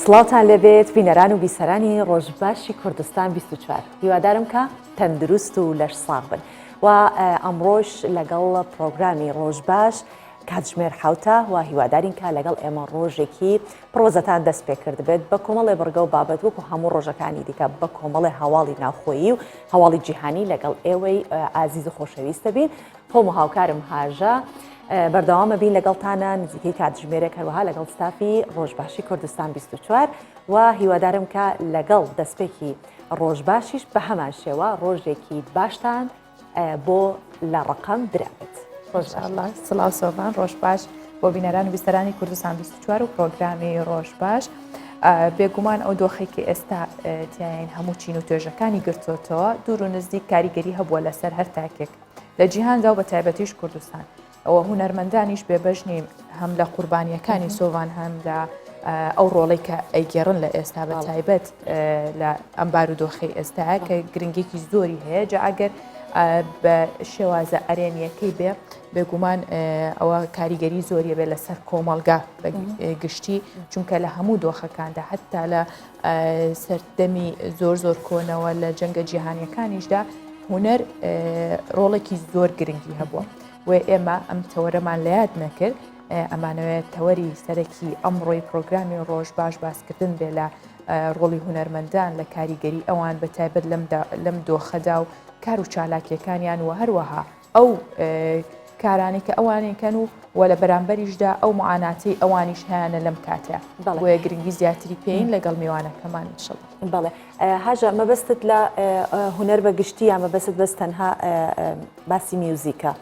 سڵاوتان لەبێت بینەران و بیسەرانی ڕۆژباشی کوردستان 24 هیوادارم کە تەندروست و لەش ساغ بن و ئەمڕۆژ لەگەڵ پرۆگرامی ڕۆژباش کاتژمێر حوتە و هیوادارین کە لەگەڵ ئێمە ڕۆژێکی پرۆزەتان دەست پێ کرد بێت بە کۆمەڵێ بەرگە و بابەت وەکو هەموو ڕۆژەکانی دیکە بە کۆمەڵێ هەواڵی ناوخۆیی و هەواڵی جیهانی لەگەڵ ئێوەی ئازیز و خۆشەویستە بین خۆم و هاوکارم هاژە بەردەوامە بین لەگەڵتانە نزیکەی کاتژمێرێک هەروەها لەگەڵ ستافی ڕۆژباشی کوردستان 24 و هیوادارم کە لەگەڵ دەستپێکی ڕۆژباشیش بە هەمان شێوە ڕۆژێکی باشتان بۆ لە ڕقم درابێت. ڕۆژله سڵاو سۆڤان ڕۆژباش بۆ بینەران و بیستەرانی کوردستان 24 و پرۆگرامی ڕۆژباش بێگومان ئەو دۆخێکی ئێستا تیاین هەموو چین و توێژەکانی گرتوتەوە دوور و نزیک کاریگەری هەبووە لەسەر هەر تاکێک لە جیهاندا و بە تایبەتیش کوردستان ئەوە هونەرمەندانیش بێبەژنی هەم لە قوربانیەکانی سۆڤان هەم لە ئەو ڕۆڵی کە ئەیگەڕن لە ئێستا بە تایبەت لە ئەمبار و دۆخی ئێستاە کە گرنگێکی زۆری هەیە جا ئەگەر بە شێوازە ئەرێنیەکەی بێ بێگومان ئەوە کاریگەری زۆریە بێ لەسەر کۆمەڵگا گشتی چونکە لە هەموو دۆخەکاندا حتا لە سەردەمی زۆر کۆنەوە لە جەنگە جیهانیەکانیشدا هونەر ڕۆڵێکی زۆر گرنگی هەبووە و ئێمە ئەم تەوەرەمان لە یاد نەکرد ئەمانەوێت تەوەری سەرەکی ئەمڕۆی پرۆگرامی ڕۆژباش باسکردن بێ لە ڕۆڵی هونەرمەندان لە کاریگەری ئەوان بە تایبەت لەم دۆخەدا و کار و چالاکیەکانیان و هەروەها ئەو کارانی کە ئەوانێکەن و لە بەرامبەریشدا ئەو معاناتی ئەوانیش هیانە لەم کاتەیە بۆیە گرنگی زیاتری پێین لەگەڵ میوانەکەمان شڵ. بەڵێ هاژە مەبەستت لە هونەر بەگشتی یا مەبەست بەست تەنها باسی میوزیکە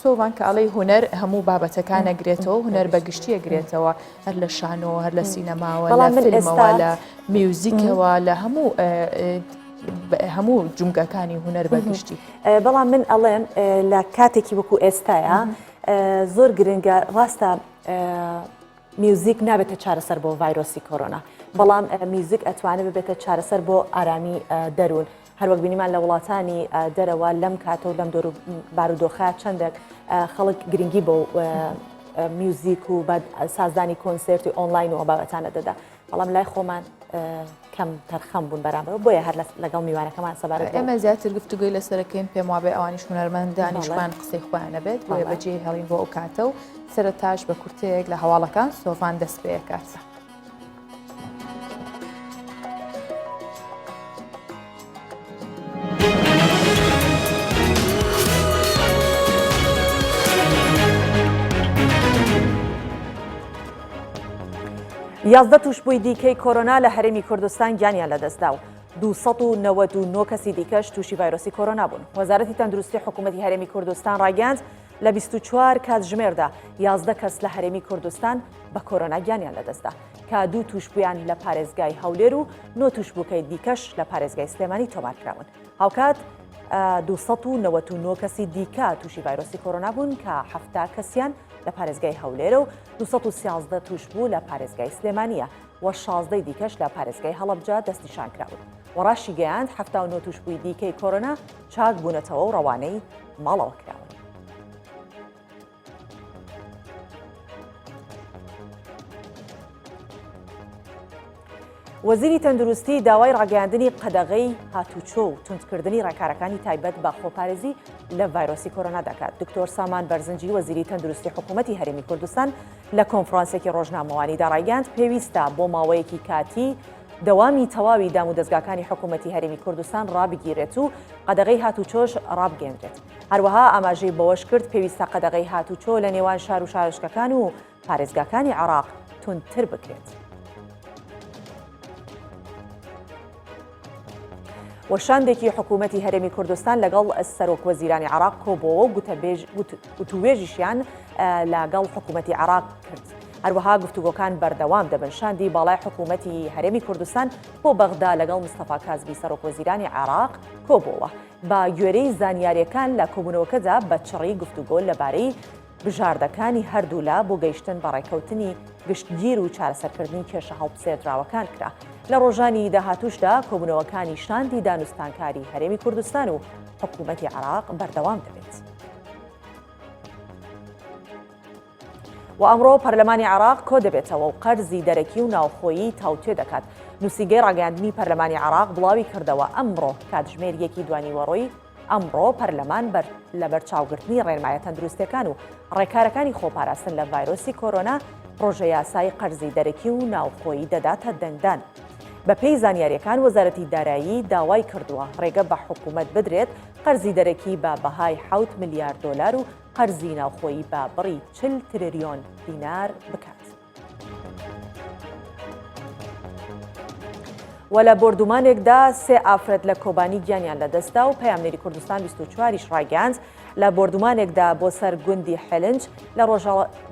سۆڤان کە ئەڵەی هونەر هەموو بابەتەکان ئەگرێتەوە هونەر بەگشتی ئەگرێتەوە هەر لە شانەوە هەر لە سینەماوە لە فیلمەوە لە میوزیکەوە لە هەموو جونگەکانی هونەر بەگشتی. بەڵام من ئەڵێم لە کاتێکی وەکو ئێستاە زۆر گرنگە ڕاستە میوزیک نابێتە چارەسەر بۆ ڤایرۆسی کۆرۆنا بەڵام میوزیک ئەتوانێت ببێتە چارەسەر بۆ ئارامی دەروون هەروەک بینیمان لە وڵاتانی دەرەوە لەم کاتە و لەم دۆر و بارودۆخە چەندێک خەڵک گرنگی بۆ میوزیک و سازدانی کۆنسرتی ئۆنلاین و بابەتانە دەدا بەڵام لای خۆمان کەم تەرخەم بوون بەرامبەر بۆیە هەر لەگەڵ میوانەکەمان سەبارەت ئێمە زیاتر گفتوگوی لەسەرەکەین پێم وابێ ئەوانیش هونەرمەندانیشمان قسەی خۆیان نەبێت بۆیە بەجێ هەڵین بۆ ئەو کاتە و سەرەتاش بە کورتەیەک لە هەواڵەکان سۆڤان دەست پێکاتە. یازدە توشبووی دیکەی کۆرۆنا لە هەرێمی کوردستان گیانیان لەدەستدا و 299 کەسی دیکەش تووشی ڤایرۆسی کۆرۆنا بوون. وەزارەتی تەندروستی حکوومەتی هەرێمی کوردستان ڕاگەاند لە 24 کاتژمێردا 11 کەس لە هەرێمی کوردستان بە کۆرۆنا گیانیان لەدەستدا کە 2 توشبوویان لە پارێزگای هەولێر و 9 توشبووکەی دیکەش لە پارێزگای سلێمانی تۆمارکراون. هاوکات 299 کەسی دیکە تووشی ڤایرۆسی کۆرۆنا بوون کە 7 کەسیان لە پارێزگای هەولێرە و 213 توشبوو لە پارێزگای سلێمانیە و 16 دیکەش لە پارێزگای هەڵەبجە دەستنیشان کراون. وەڕاشی گەیاند 79 توشبووی دیکەی کۆرۆنا چاک بوونەتەوە و ڕەوانەی ماڵەوە کراون. وەزیری تەندروستی داوای ڕاگەیاندنی قەدەغەی هاتوچۆ و توندکردنی ڕێکارەکانی تایبەت بە خۆپارێزی لە ڤایرۆسی کۆرۆنا دەکات. دکتۆر سامان بەرزنجی وەزیری تەندروستی حکوومەتی هەرێمی کوردستان لە کۆنفرانسێکی ڕۆژنامەوانیدا ڕاگەیاند پێویستە بۆ ماوەیەکی کاتی دەوامی تەواوی دام و دەستگاکانی حکوومەتی هەرێمی کوردستان ڕابگیرێت و قەدەغەی هاتوچۆش ڕابگەێنرێت. هەروەها ئاماژەی بەوەش کرد پێویستە قەدەغەی هاتوچۆ لە نێوان شار و شارشکەکان و پارێزگاکانی عێراق توندتر بکرێت. وەشاندێکی حکوومەتی هەرێمی کوردستان لەگەڵ سەرۆک وەزیرانی عێراق کۆبووە و گوتوێژیشیان لەگەڵ حکوومەتی عێراق کرد. هەروەها گفتوگۆکان بەردەوام دەبن. شاندی باڵای حکوومەتی هەرێمی کوردستان بۆ بەغدا لەگەڵ مستەفا کازمی سەرۆک وەزیرانی عێراق کۆبووە بە گوێرەی زانیاریەکان لە کۆبوونەوەکەدا بە چڕی گفتوگۆ لەبارەی بژاردەکانی هەردوولا بۆ گەیشتن بە ڕێکەوتنی گشتگیر و چارەسەرکردنی کێشە هەڵبسێدراوەکان کرا. لە ڕۆژانی داهاتووشدا کۆبوونەوەکانی شاندی دانوستانکاری هەرێمی کوردستان و حکوومەتی عێراق بەردەوام دەبێت. و ئەمڕۆ پەرلەمانی عێراق کۆ دەبێتەوە و قەرزی دەرەکی و ناوخۆیی تاوتێ دەکات. نووسینگەی ڕاگەاندنی پەرلەمانی عێراق بڵاوی کردەوە ئەمڕۆ کاتژمێریەکی دوانیوەڕۆی ئەمڕۆ پەرلەمان لە بەرچاوگرتنی ڕێنمایە تەندروستیەکان و ڕێکارەکانی خۆپاراستن لە ڤایرۆسی کۆرۆنا ڕۆژە یاسای قەرزی دەرەکی و ناوخۆیی دەداتە دەنگدان. بە پێی زانیاریەکان وەزارەتی دارایی داوای کردووە ڕێگە بە حکوومەت بدرێت قەرزی دەرەکی بە بەهای 7 میلیارد دلار و قەرزی ناوخۆیی بە بڕی 40 تریلیۆن دینار بکات. و لە بردومانێکدا سێ ئافرەت لە کۆبانی گیانیان لەدەستا و پەیامنێری کوردستان 24ش ڕاگەاند لە بردومانێکدا بۆ سەر گوندی حلنج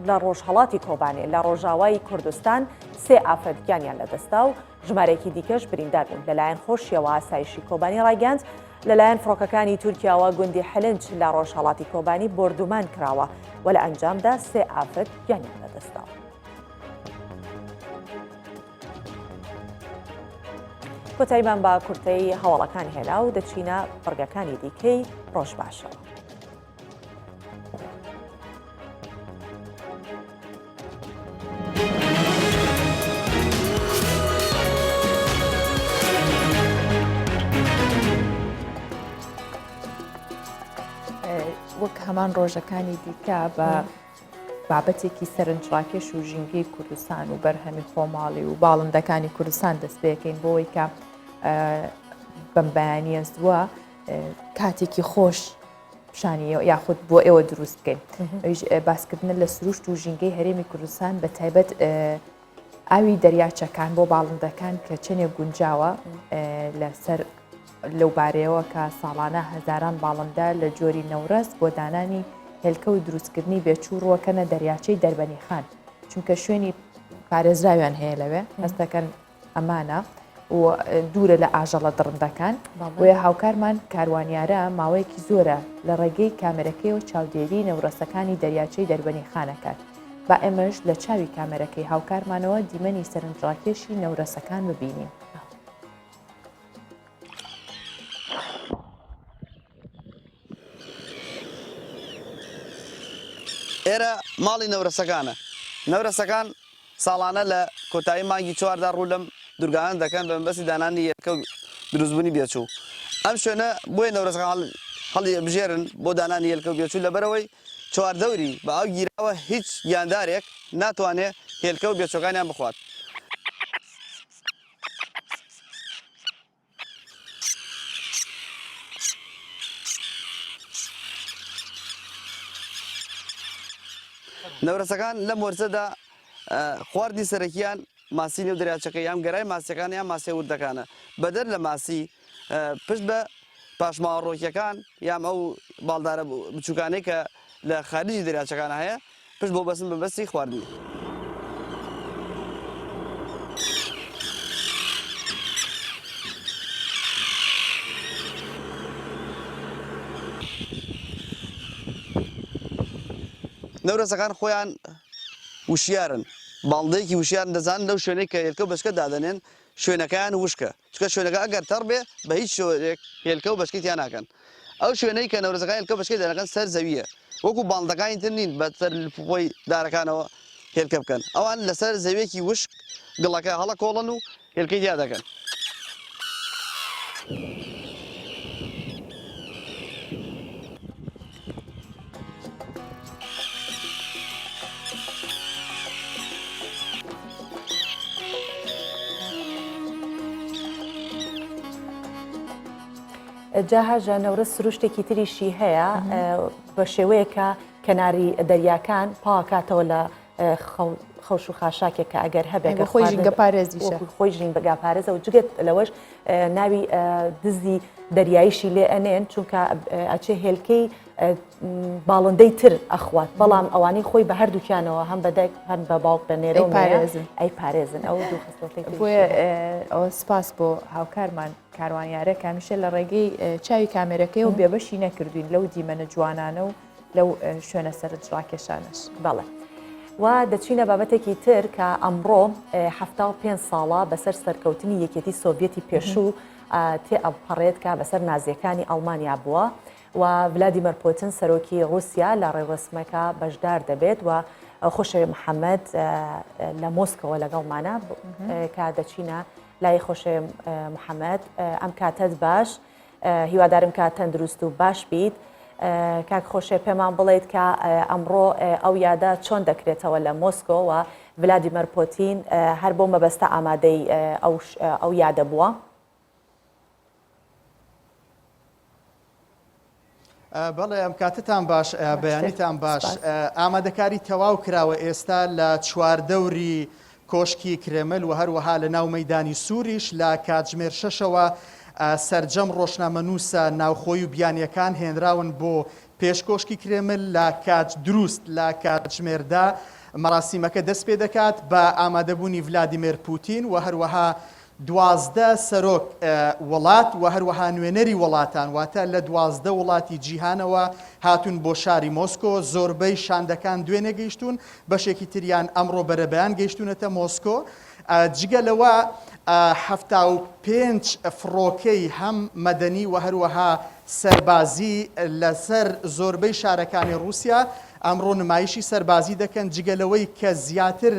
لە ڕۆژهەڵاتی کۆبانێ لە ڕۆژاوای کوردستان سێ ئافرەت گیانیان لەدەستا و ژمارەیەکی دیکەش بریندار بوون. لەلایەن خۆشیەوە ئاسایشی کۆبانی ڕاگەاند لەلایەن فڕۆکەکانی تورکیاوە گوندی حلنج لە ڕۆژهەڵاتی کۆبانی بردومان کراوە و لە ئەنجامدا سێ ئافرەت گیانیان لەدەستا. کۆتاییمان بە کورتەی هەواڵەکان هێنا و دەچینە بڕگەکانی دیکەی ڕۆژ باشەوە. وەک هەمان ڕۆژەکانی دیکە بە بابەتێکی سەرنجڕاکێش و ژینگەی کوردستان و بەرهەمی خۆماڵی و باڵندەکانی کوردستان دەست پێکەین بۆەوەی کە بەم بەیانیە زووە کاتێکی خۆش پیشانیە یاخود بۆ ئێوە دروست بکەین. باسکردنە لە سروشت و ژینگەی هەرێمی کوردستان بە تایبەت ئاوی دەریاچەکان بۆ باڵندەکان کە چەندێک گونجاوە لەسەر لەو بارەیەوە کە ساڵانە هەزاران باڵندە لە جۆری نەورەست بۆ دانانی هێلکە و دروستکردنی بێچوو ڕوەکەنە دەریاچەی دەربەنی خان چونکە شوێنی پارێزراویان هەیە لەوێ هەستەکەن ئەمانە و دوورە لە ئاژەڵە دڕندەکان وێ هاوکارمان کاروانیارە ماوەیەکی زۆرە لە ڕێگەی کامێرەکەی و چاودێری نەورەستەکانی دەریاچەی دەربەنی خانەکان با ئێمەش لە چاوی کامێرەکەی هاوکارمانەوە دیمەنی سەرنجڕاکێشی نەورەستەکان ببینیم. ئێرە ماڵی نەورەسەکانە نەورەسەکان ساڵانە لە کۆتایی مانگی چواردا ڕوو لەم دورگانان دەکەن بە مەبەستی دانانی یەکە دروستبوونی بێچوو. ئەم شوێنە بۆیە نەورەسەکان هەڵی بژێرن بۆ دانانی هێلکە و بێچوو لەبەرەوەی چواردەوری بە ئەو گیراوە هیچ گیاندارێک ناتوانێت هێلکە و بێچووەکانیان بخوات. نەورەسەکان لەم وەرزەدا خواردی سەرەکیان ماسی نێو دەریاچەکە یان گەرای ماسیەکان یان ماسیە وردەکانە بەدەر لە ماسی پشت بە پاشماوەڕۆکیەکان یان ئەو باڵدارە بچووکانەی کە لە خارجی دەریاچەکان هەیە پشت بۆ بەسن بەبەستی خواردنی. نەورەسەکان خۆیان وشیارن باڵندەیەکی وشیارن دەزانن لەو شوێنەی کە هێلکە و بەشکە دادەنێن شوێنەکەیان وشکە چکە شوێنەکە ئەگەر تەڕ بێ بە هیچ شوێنێک هێلکە و بەشکەی تیان ناکەن. ئەو شوێنەی کە نەورەسەکان هێلکە و بەشکەی دەنەکەن سەر زەویە وەکو باڵندەکانی تر نین بە سەر خۆی دارەکانەوە هێلکە بکەن ئەوان لەسەر زەویەکی وشک گڵەکە هەڵە کۆڵن و هێلکەی تیا دەکەن. جاهاژە نەورە سروشتێکی تریشی هەیە بە شێوەیەکە کەناری دەریاکان پاکاتەوە لە خەوش و خاشاکێک کە ئەگەر هەبێت خۆی ژینگە پارێزیشە خۆی ژین بەگا پارێزە و جگێت لەوەش ناوی دزی دەریاییشی لێ ئەنێن چونکە ئەچێ هێلکەی باڵندەی تر ئەخوات بەڵام ئەوانەی خۆی بە هەردووکیانەوە هەم بەدایک هەم بە باوک بە نێرە ئەی پارێزن ئەو دوو خستڵەتی بۆیە ئەوە سپاس بۆ هاوکارمان کاروانیارە کامیشە لە ڕێگەی چاوی کامێرەکەی و بێبەشی نەکردوین لەو دیمەنە جوانانە و لەو شوێنە سەرنجڕاکێشانش بەڵێ. و دەچینە بابەتێکی تر کە ئەمڕۆ 75 ساڵە بەسەر سەرکەوتنی یەکێتی سۆڤێتی پێشوو تێ ئەپەڕێت کە بەسەر نازیەکانی ئەڵمانیا بووە و ڤلادیمیر پوتین سەرۆکی ڕووسیا لە ڕێوەسمەکە بەشدار دەبێت و خۆشەوی محەممەد لە مۆسکەوە لەگەڵمانە کە دەچینە لای خۆشەوی محەممەد ئەم کاتت باش هیوادارم کە تەندروست و باش بیت کاک خۆشێ پێمان بڵێیت کە ئەمڕۆ ئەو یادە چۆن دەکرێتەوە لە مۆسکۆ و ڤلادیمەر پۆتین هەر بۆ مەبەستە ئامادەی ئەو یادە بووە. بەڵێ ئەم کاتتان باش بەیانیتان باش ئامادەکاری تەواو کراوە ئێستا لە چواردەوری کۆشکی کرێمل و هەروەها لە ناو مەیدانی سووریش لە کاتژمێر 6ەوە سەرجەم ڕۆژنامەنووسە ناوخۆی و بیانیەکان هێنراون بۆ پێشکۆشکی کرێمل لە کات دروست لە کاتژمێردا مەراسیمەکە دەست پێ دەکات بە ئامادەبوونی ڤلادیمێر پوتین و هەروەها 12 سەرۆک وڵات و هەروەها نوێنەری وڵاتان واتە لە 12 وڵاتی جیهانەوە هاتوون بۆ شاری مۆسکۆ زۆربەی شاندەکان دوێنێ گەیشتون بەشێکی تریان ئەمڕۆ بەرەبەیان گەیشتونەتە مۆسکۆ جگە لەوە 75 فڕۆکەی هەم مەدەنی و هەروەها سەربازی لەسەر زۆربەی شارەکانی رووسیا ئەمڕۆ نمایشی سەربازی دەکەن جگەلەوەی کە زیاتر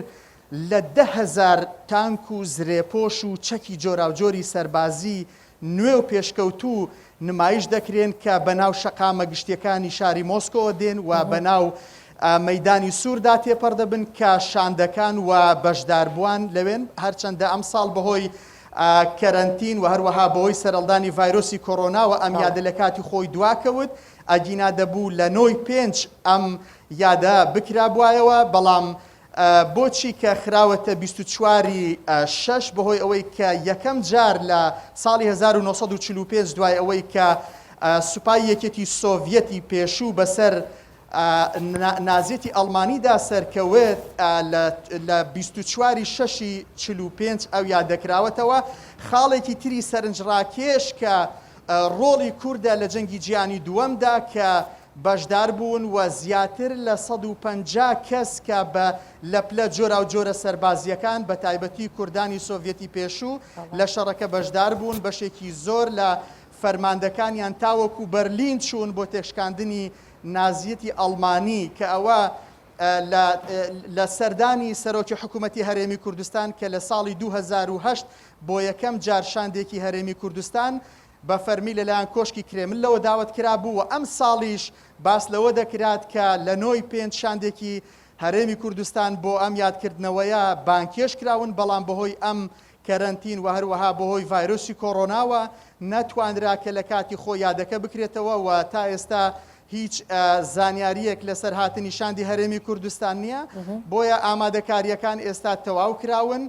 لە 10,000 تانک و زرێپۆش و چەکی جۆراوجۆری سەربازی نوێ و پێشکەوتوو نمایش دەکرێن کە بەناو شەقامە گشتیەکانی شاری مۆسکۆ دێن و بەناو مەیدانی سووردا تێپەڕ دەبن کە شاندەکان و بەشداربووان لەوێن هەرچەندە ئەم ساڵ بەهۆی کەرەنتین و هەروەها بەهۆی سەرەڵدانی ڤایرۆسی کۆڕۆنا و ئەم یادە لە کاتی خۆی دواکەوت ئەگینا دەبوو لە 9/5 ئەم یادە بکرا بوایەوە بەڵام بۆچی کە خراوەتە 24 6 بەهۆی ئەوەی کە یەکەم جار لە ساڵی 1945 دوای ئەوەی کە سوپای یەکێتی سۆڤیەتی پێشوو بەسەر نازێتی ئەڵمانیدا سەرکەوێت لە 24 6 45 ئەو یادەکراوەتەوە خاڵێکی تری سەرنجڕاکێش کە ڕۆڵی کووردە لە جەنگی جیهانی دووەمدا کە بەشدار بوون و زیاتر لە 150 کەس کە بە لە پلە جۆرا و جۆرە سەربازیەکان بە تایبەتی کوردانی سۆڤیەتی پێشوو لە شەڕەکە بەشدار بوون بەشێکی زۆر لە فەرماندەکانیان تاوەکو بەرلین چوون بۆ تێشکاندنی نازیەتی ئەڵمانی کە ئەوە لە سەردانی سەرۆکی حکوومەتی هەرێمی کوردستان کە لە ساڵی 2008 بۆ یەکەم جار شاندێکی هەرێمی کوردستان بە فەرمی لەلایەن کۆشکی کرێمل لەوە داوت کرا بوو و ئەم ساڵیش باس لەوە دەکرات کە لە 9/5 شاندێکی هەرێمی کوردستان بۆ ئەم یادکردنەوەیە بانکێش کراون بەڵام بەهۆی ئەم کەرەنتین و هەروەها بەهۆی ڤایرۆسی کۆڕۆناوە نەتوانرا کە لە کاتی خۆ یادەکە بکرێتەوە و تا ئێستا هیچ زانیاریەک لەسەر هاتنی شاندی هەرێمی کوردستان نییە بۆیە ئامادەکاریەکان ئێستا تەواو کراون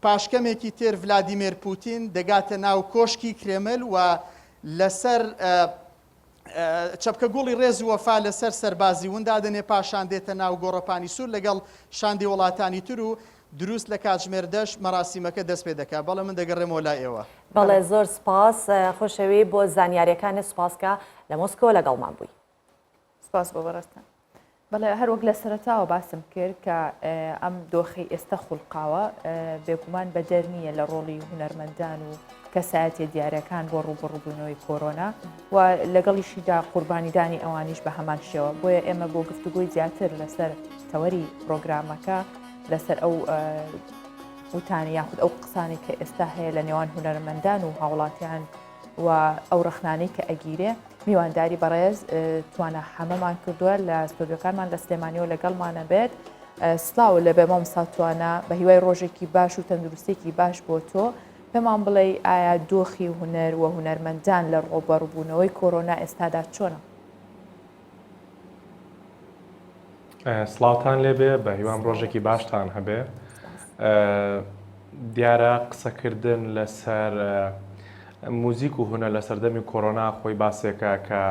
پاشکەمێکی تر ڤلادیمێر پوتین دەگاتە ناو کۆشکی کرێمل و لەسەر چەپکە گوڵی ڕێز وەفا لەسەر سەربازی وندا دەنێ پاشان دێتە ناو گۆڕەپانی سوور لەگەڵ شاندی وڵاتانی تر و دروست لە کاتژمێر 10 مەراسیمەکە دەست پێ دەکات بەڵێ من دەگەڕێمەوە لای ئێوە. بەڵێ زۆر سپاس خۆشەوی بۆ زانیاریەکانی سوپاسکە لە مۆسکۆ لەگەڵمان بووی. سپاس بۆ بەڕستان. بەڵێ هەروەک لە سەرەتاوە باسم کرد کە ئەم دۆخی ئێستا خوڵقاوە بێگومان بەدەر نییە لە ڕۆڵی هونەرمەندان و کەسایەتی دیارەکان بۆ ڕوبڕووبوونەوەی کۆرۆنا و لەگەڵیشیدا قوربانیدانی ئەوانیش بە هەمان شێوە بۆیە ئێمە بۆ گفتوگوی زیاتر لەسەر تەوەری پرۆگرامەکە لەسەر ئەو وتانی یاخود ئەو قسانی کە ئێستا هەیە لە نێوان هونەرمەندان و هاوڵاتیان و ئەو ڕخنانەی کە ئەگیرێ میوانداری بەڕێز توانە هەمەمان کردووە لە ستۆدیۆکانمان لە سلێمانیەوە لەگەڵمانە بێت سلااو لە بێ مامۆستا توانە بە هیوای ڕۆژێکی باش و تەندروستێکی باش بۆ تۆ پێمان بڵێ ئایا دۆخی هونەر و هونەرمەندان لە ڕۆبەڕووبوونەوەی کۆرۆنا ئێستادا چۆنە؟ سلااوتان لێبێ بە هیوام ڕۆژێکی باشتان هەبێ دیارە قسەکردن لەسەر موزیک و هونە لە سەردەمی کۆرۆنا خۆی باسێکە کە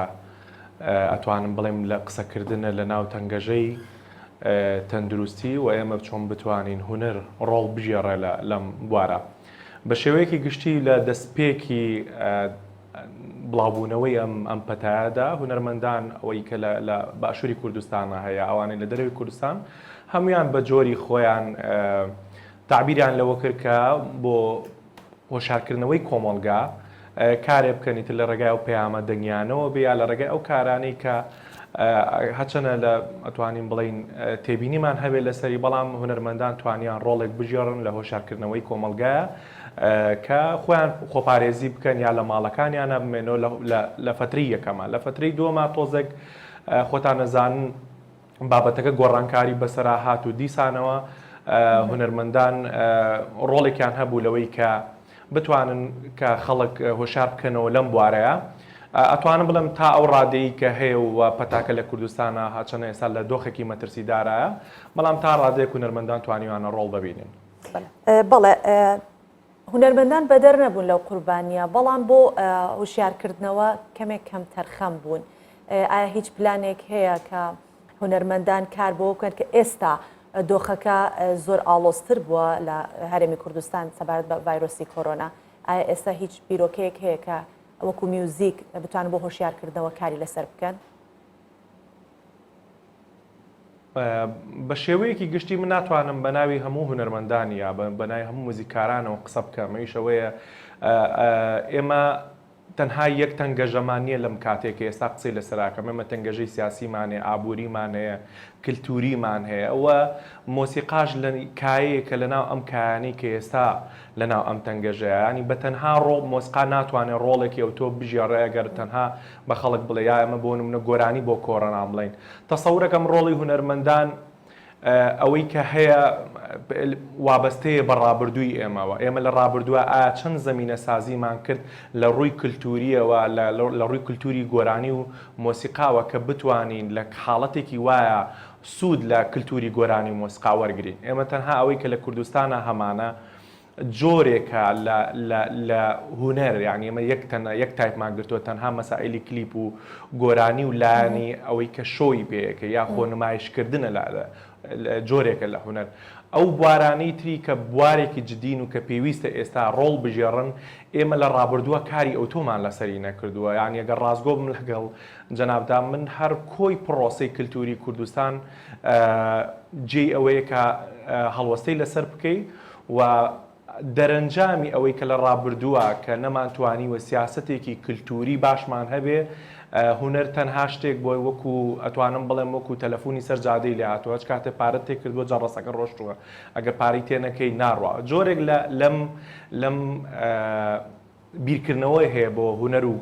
ئەتوانم بڵێم لە قسەکردنە لە ناو تەنگەژەی تەندروستی و ئێمە چۆن بتوانین هونەر ڕۆڵ بژێڕێ لەم بوارە بە شێوەیەکی گشتی لە دەستپێکی بڵاوبوونەوەی ئەم پەتایەدا هونەرمەندان ئەوەی کە لە باشووری کوردستانە هەیە ئەوانەی لە دەرەوەی کوردستان هەمویان بە جۆری خۆیان تعبیریان لەوە کرد کە بۆ هۆشارکردنەوەی کۆمەڵگا کارێ بکەنیتر لە ڕێگای ئەو پەیامە دەنگیانەوە بێ یا لە ڕێگای ئەو کارانەی کە هەچەنە لە ئەتوانین بڵین تێبینیمان هەبێت لەسەری بەڵام هونەرمەندان توانیان ڕۆڵێک بژێڕن لە هۆشارکردنەوەی کۆمەلگایە کە خۆیان خۆپارێزی بکەن یا لە ماڵەکانیانە بمێنەوە لە فتری یەکەمە لە فتری دووەمە تۆزێک خۆتان نەزانن بابەتەکە گۆڕانکاری بەسەرا هات و دیسانەوە هونەرمەندان ڕۆڵێکیان هەبوو لەوەی کە بتوانن کە خەڵک هۆشار بکەنەوە لەم بوارەیە ئەتوانم بڵم تا ئەو ڕادەیە کە هەیە و پەتاکە لە کوردستانە هاچەنە ئێستا لە دۆخێکی مەترسیدارایە بەڵام تا ڕادەیەک هونەرمەندان توانیوانە ڕۆڵ ببینن بەڵێ هونەرمەندان بەدەر نەبوون لەو قوربانیە بەڵام بۆ هوشیارکردنەوە کەمێک کەم تەرخەم بوون ئایا هیچ پلانێک هەیە کە هونەرمەندان کار بۆ بکەن کە ئێستا دۆخەکە زۆر ئاڵۆزتر بووە لە هەرێمی کوردستان سەبارەت بە ڤایرۆسی کۆرۆنا ئایا ئێستا هیچ بیرۆکەیەک هەیە کە وەکو میوزیک بتوانن بۆ هۆشیارکردنەوە کاری لەسەر بکەن بە شێوەیەکی گشتی من ناتوانم بە ناوی هەموو هونەرمەندانی یا بە ناوی هەموو موزیکارانەوە قسە بکەم ئەوەیە ئێمە تەنها یەک تەنگەژەمانیە لەم کاتێک ئێستا قسەی لەسەراکەم ئێمە تەنگەژەی سیاسیمان هەیە ئابووریمان هەیە کلتوریمان هەیە ئەوە مۆسیقاش لە کایەیەکە لەناو ئەم کایانەی کە ئێستا لەناو ئەم تەنگەژەیە ینی بە تەنها مۆسیقا ناتوانێت ڕۆڵێکی ئەو تۆ بژێڕێ ئەگەر تەنها بە خەڵک بڵێ یا ئەمە بۆ نمونە گۆرانی بۆ کۆڕۆنا بڵین تەسەورەکەم ڕۆڵی هونەرمەندان ئەوەی کە هەیە وابەستەیە بە ڕابردووی ئێمەوە ئێمە لە ڕابردووە ئایا چەند زەمینە سازیمان کرد لە ڕووی کللتوریەوە لە ڕووی کللتوری گۆرانی و مۆسیقاوە کە بتوانین لە حاڵەتێکی وایە سوود لە کللتوری گۆرانی و مۆسیقا وەرگین ئێمە تەنها ئەوەی کە لە کوردستانە هەمانە جۆرێکە لە هوەر یعنی ئێمە یەک تایپمان گرتووە تەنها مەسائلی کلیپ و گۆرانی و لایانی ئەوەی کە شۆی پێیەکە یا خۆ نمایشکردنە جۆرێکە لە هوەر ئەو بوارانەی تری کە بوارێکی جدین و کە پێویستە ئێستا ڕۆڵ بژێڕن ئێمە لە ڕابردووە کاری ئۆتۆمان لەسەری نەکردووە یان ئەگەر ڕازگۆ بم لەگەڵ جەنابدا من هەر کۆی پرۆسەی کللتوری کوردستان جێی ئەوەیە کە هەڵوەستەی لەسەر بکەیت و دەرەنجامی ئەوەی کە لە ڕابردووە کە نەمانتوانی وە سیاستێکی کللتوری باشمان هەبێ هوەر تەنها شتێک بۆی وەکو ئەتوانم بڵێم وەکو تەلەفۆنی سەرجادەی لە هاتووە هەچ کاتێ پارەت تێ کردووە جەڕەسەکە ڕۆشتووە ئەگەر پارەی تێنەکەی ناڕوە جۆرێک لەم بیرکردنەوەی هەیە بۆ هوەر و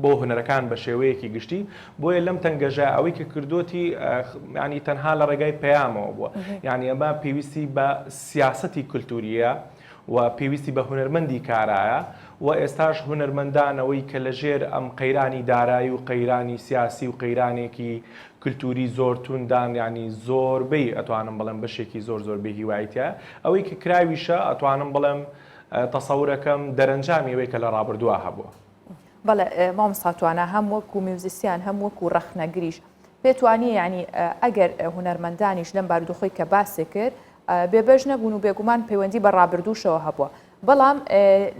بۆ هوەرەکان بە شێوەیەکی گشتی بۆیە لەم تەنگەژە ئەوەی کە کردوتی ینی تەنها لە ڕێگای پەیامەوە بووە یعنی ئەمە پێویستی بە سیاسەتی کللتوریە و پێویستی بە هونەرمەندی کارایە و ئێستاش هونەرمەندانەوەی کە لە ژێر ئەم قەیرانی دارایی و قەیرانی سیاسی و قەیرانێکی کللتوری زۆرتوندان ینی زۆربەی ئەتوانم بڵێم بەشێکی زۆربەی هیواییتە ئەوەی کە کراویشە ئەتوانم بڵێم تەسەورەکەم دەرەنجامی ئەوەی کە لە ڕابردووە هەبووە بەڵێ مامۆستاتوانە هەم وەکو میوزیسیان هەم وەکو ڕەخنەگریش پێتوانی ینی ئەگەر هونەرمەندانیش لەم بارودۆخۆی کە باسی کرد بێبەش نەبوون و بێگومان پەیوەندی بە ڕابردووشەوە هەبووە بەڵام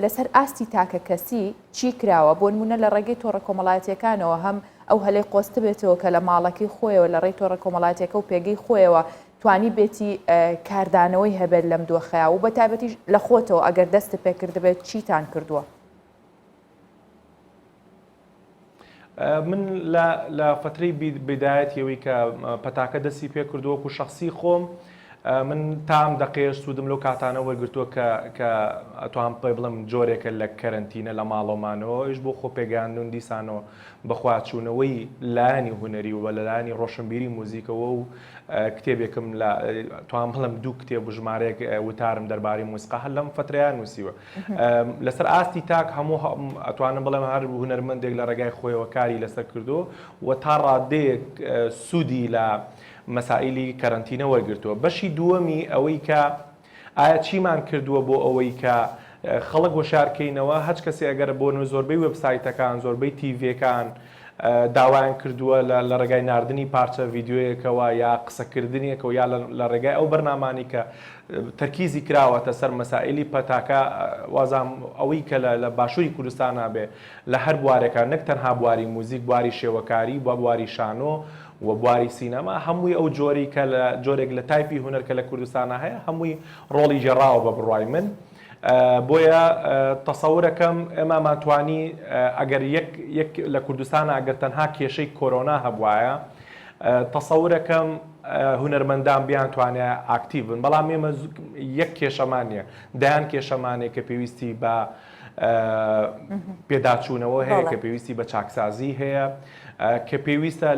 لەسەر ئاستی تاکە کەسی چی کراوە بۆ نمونە لە ڕێگەی تۆڕە کۆمەڵایەتیەکانەوە هەم ئەو هەلەی قۆست بێتەوە کە لە ماڵەکەی خۆیەوە لە ڕێی تۆڕە کۆمەڵایەتیەکە و پێگەی خۆیەوە توانی بێتی کاردانەوەی هەبێت لەم دۆخەیە و بەتابەتی لە خۆتەوە ئەگەر دەستت پێکرد بێت چیتان کردووە من لە فترەی بدایەتیەوەی کە پەتاکە دەستی پێ کردووەکو شخصی خۆم من تام دەقێش سوودم لەو کاتانە وەرگرتووە کە ئەتوان پێ بڵم جۆرێکە لە کەرنتینە لە ماڵۆمانەوە ئیش بۆ خۆ پێگەاندون دیسانەوە بەخواچوونەوەی لایانی هوەری و لە لایانی ڕۆشنبیری موزیکەوە و کتێبێکم لە توان بڵم دوو کتێب و ژمارەیەک وتارم دەربارەی موسیقا هەر لەم فترەیان نووسیوە لەسەر ئاستی تاک هەموو ئەتوانم بڵێم هەر هونەرمەندێک لە ڕێگای خۆیەوە کاری لەسەر کردو و تا ڕادەیەک سوودی لە مەسائلی کەرنتینە وەرگرتووە بەشی دووەمی ئەوەی کە ئایا چیمان کردووە بۆ ئەوەی کە خەڵک وەشارکەینەوە هەچ کەسی ئەگەر بۆ زۆربەی وێبسایتەکان زۆربەی تیڤەکان داوایان کردووە لە ڕێگای ناردنی پارچە ڤیددیۆیەکەوە یا قسەکردنیەکەەوە یا لە ڕێگای ئەو بەرنامانی کە تەرکیزی کراوەتە سەر مەسائلی پەتاکە وازام ئەوەی کە لە باشووری کوردستانە بێ لە هەر بوارێکە نەک تەنها بواری موزیک بواری شێوەکاری بۆ بواری شانۆ و بواری سینەما هەمووی ئەو جۆری کە لە جۆرێک لە تایپی هوەر کە لە کوردستانە هەیە هەمووی ڕۆڵی ژێڕاوە بە بڕوای من بۆیە تەسەورەکەم ئێمە ماتوانی ئەگەر یەک لە کوردستانە ئەگەر تەنها کێشەی کۆرۆنا هەبوایە تەسەورەکەم هونەرمەندان بیان توانێت ئاکتیو بن بەڵام ئێمە یەک کێشەمانە دایان کێشەمانێک کە پێویستی بە پێداچوونەوە هەیە کە پێویستی بە چاکسازی هەیە کە پێویستە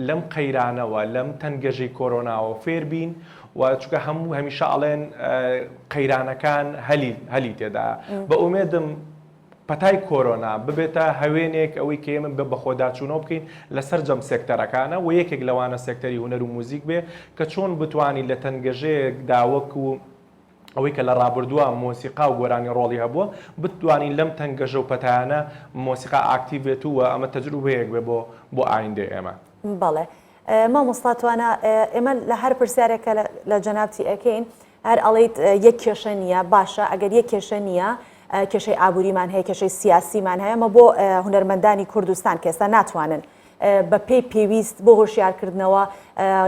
لەم قەیرانەوە لەم تەنگەژەی کۆرۆناوە فێربین و چونکە هەموو هەمیشە ئەڵێن قەیرانەکان هەلی تێدا بە ئومێدم پەتای کۆرۆنا ببێتە هەوێنێک ئەوەی کە ئێمە بە خۆداچوونەوە بکەین لەسەر جەم سێکتەرەکانە و یەکێک لەوانە سێکتەری هونەر و موزیک بێ کە چۆن بتوانین لە تەنگەژەیەکدا وەکو ئەوەی کە لە ڕابردووە مۆسیقا و گۆرانی ڕۆڵی هەبووە بتوانین لەم تەنگەژە و پەتایانە مۆسیقا ئاکتیڤێتووە ئەمە تەجروبەیەک بێ بۆ ئایندێ ئێمە. بەڵێ مامۆستا توانە ئێمە لە هەر پرسیارێکە لە جەنابتی ئەەکەین هەر ئەڵێیت یەک کێشە نییە باشە ئەگەر یەک کێشە نییە کێشەی ئابووریمان هەیە کێشەی سیاسیمان هەیە ئەمە بۆ هونەرمەندانی کوردستان کە ئێستا ناتوانن بە پێی پێویست بۆ هۆشیارکردنەوە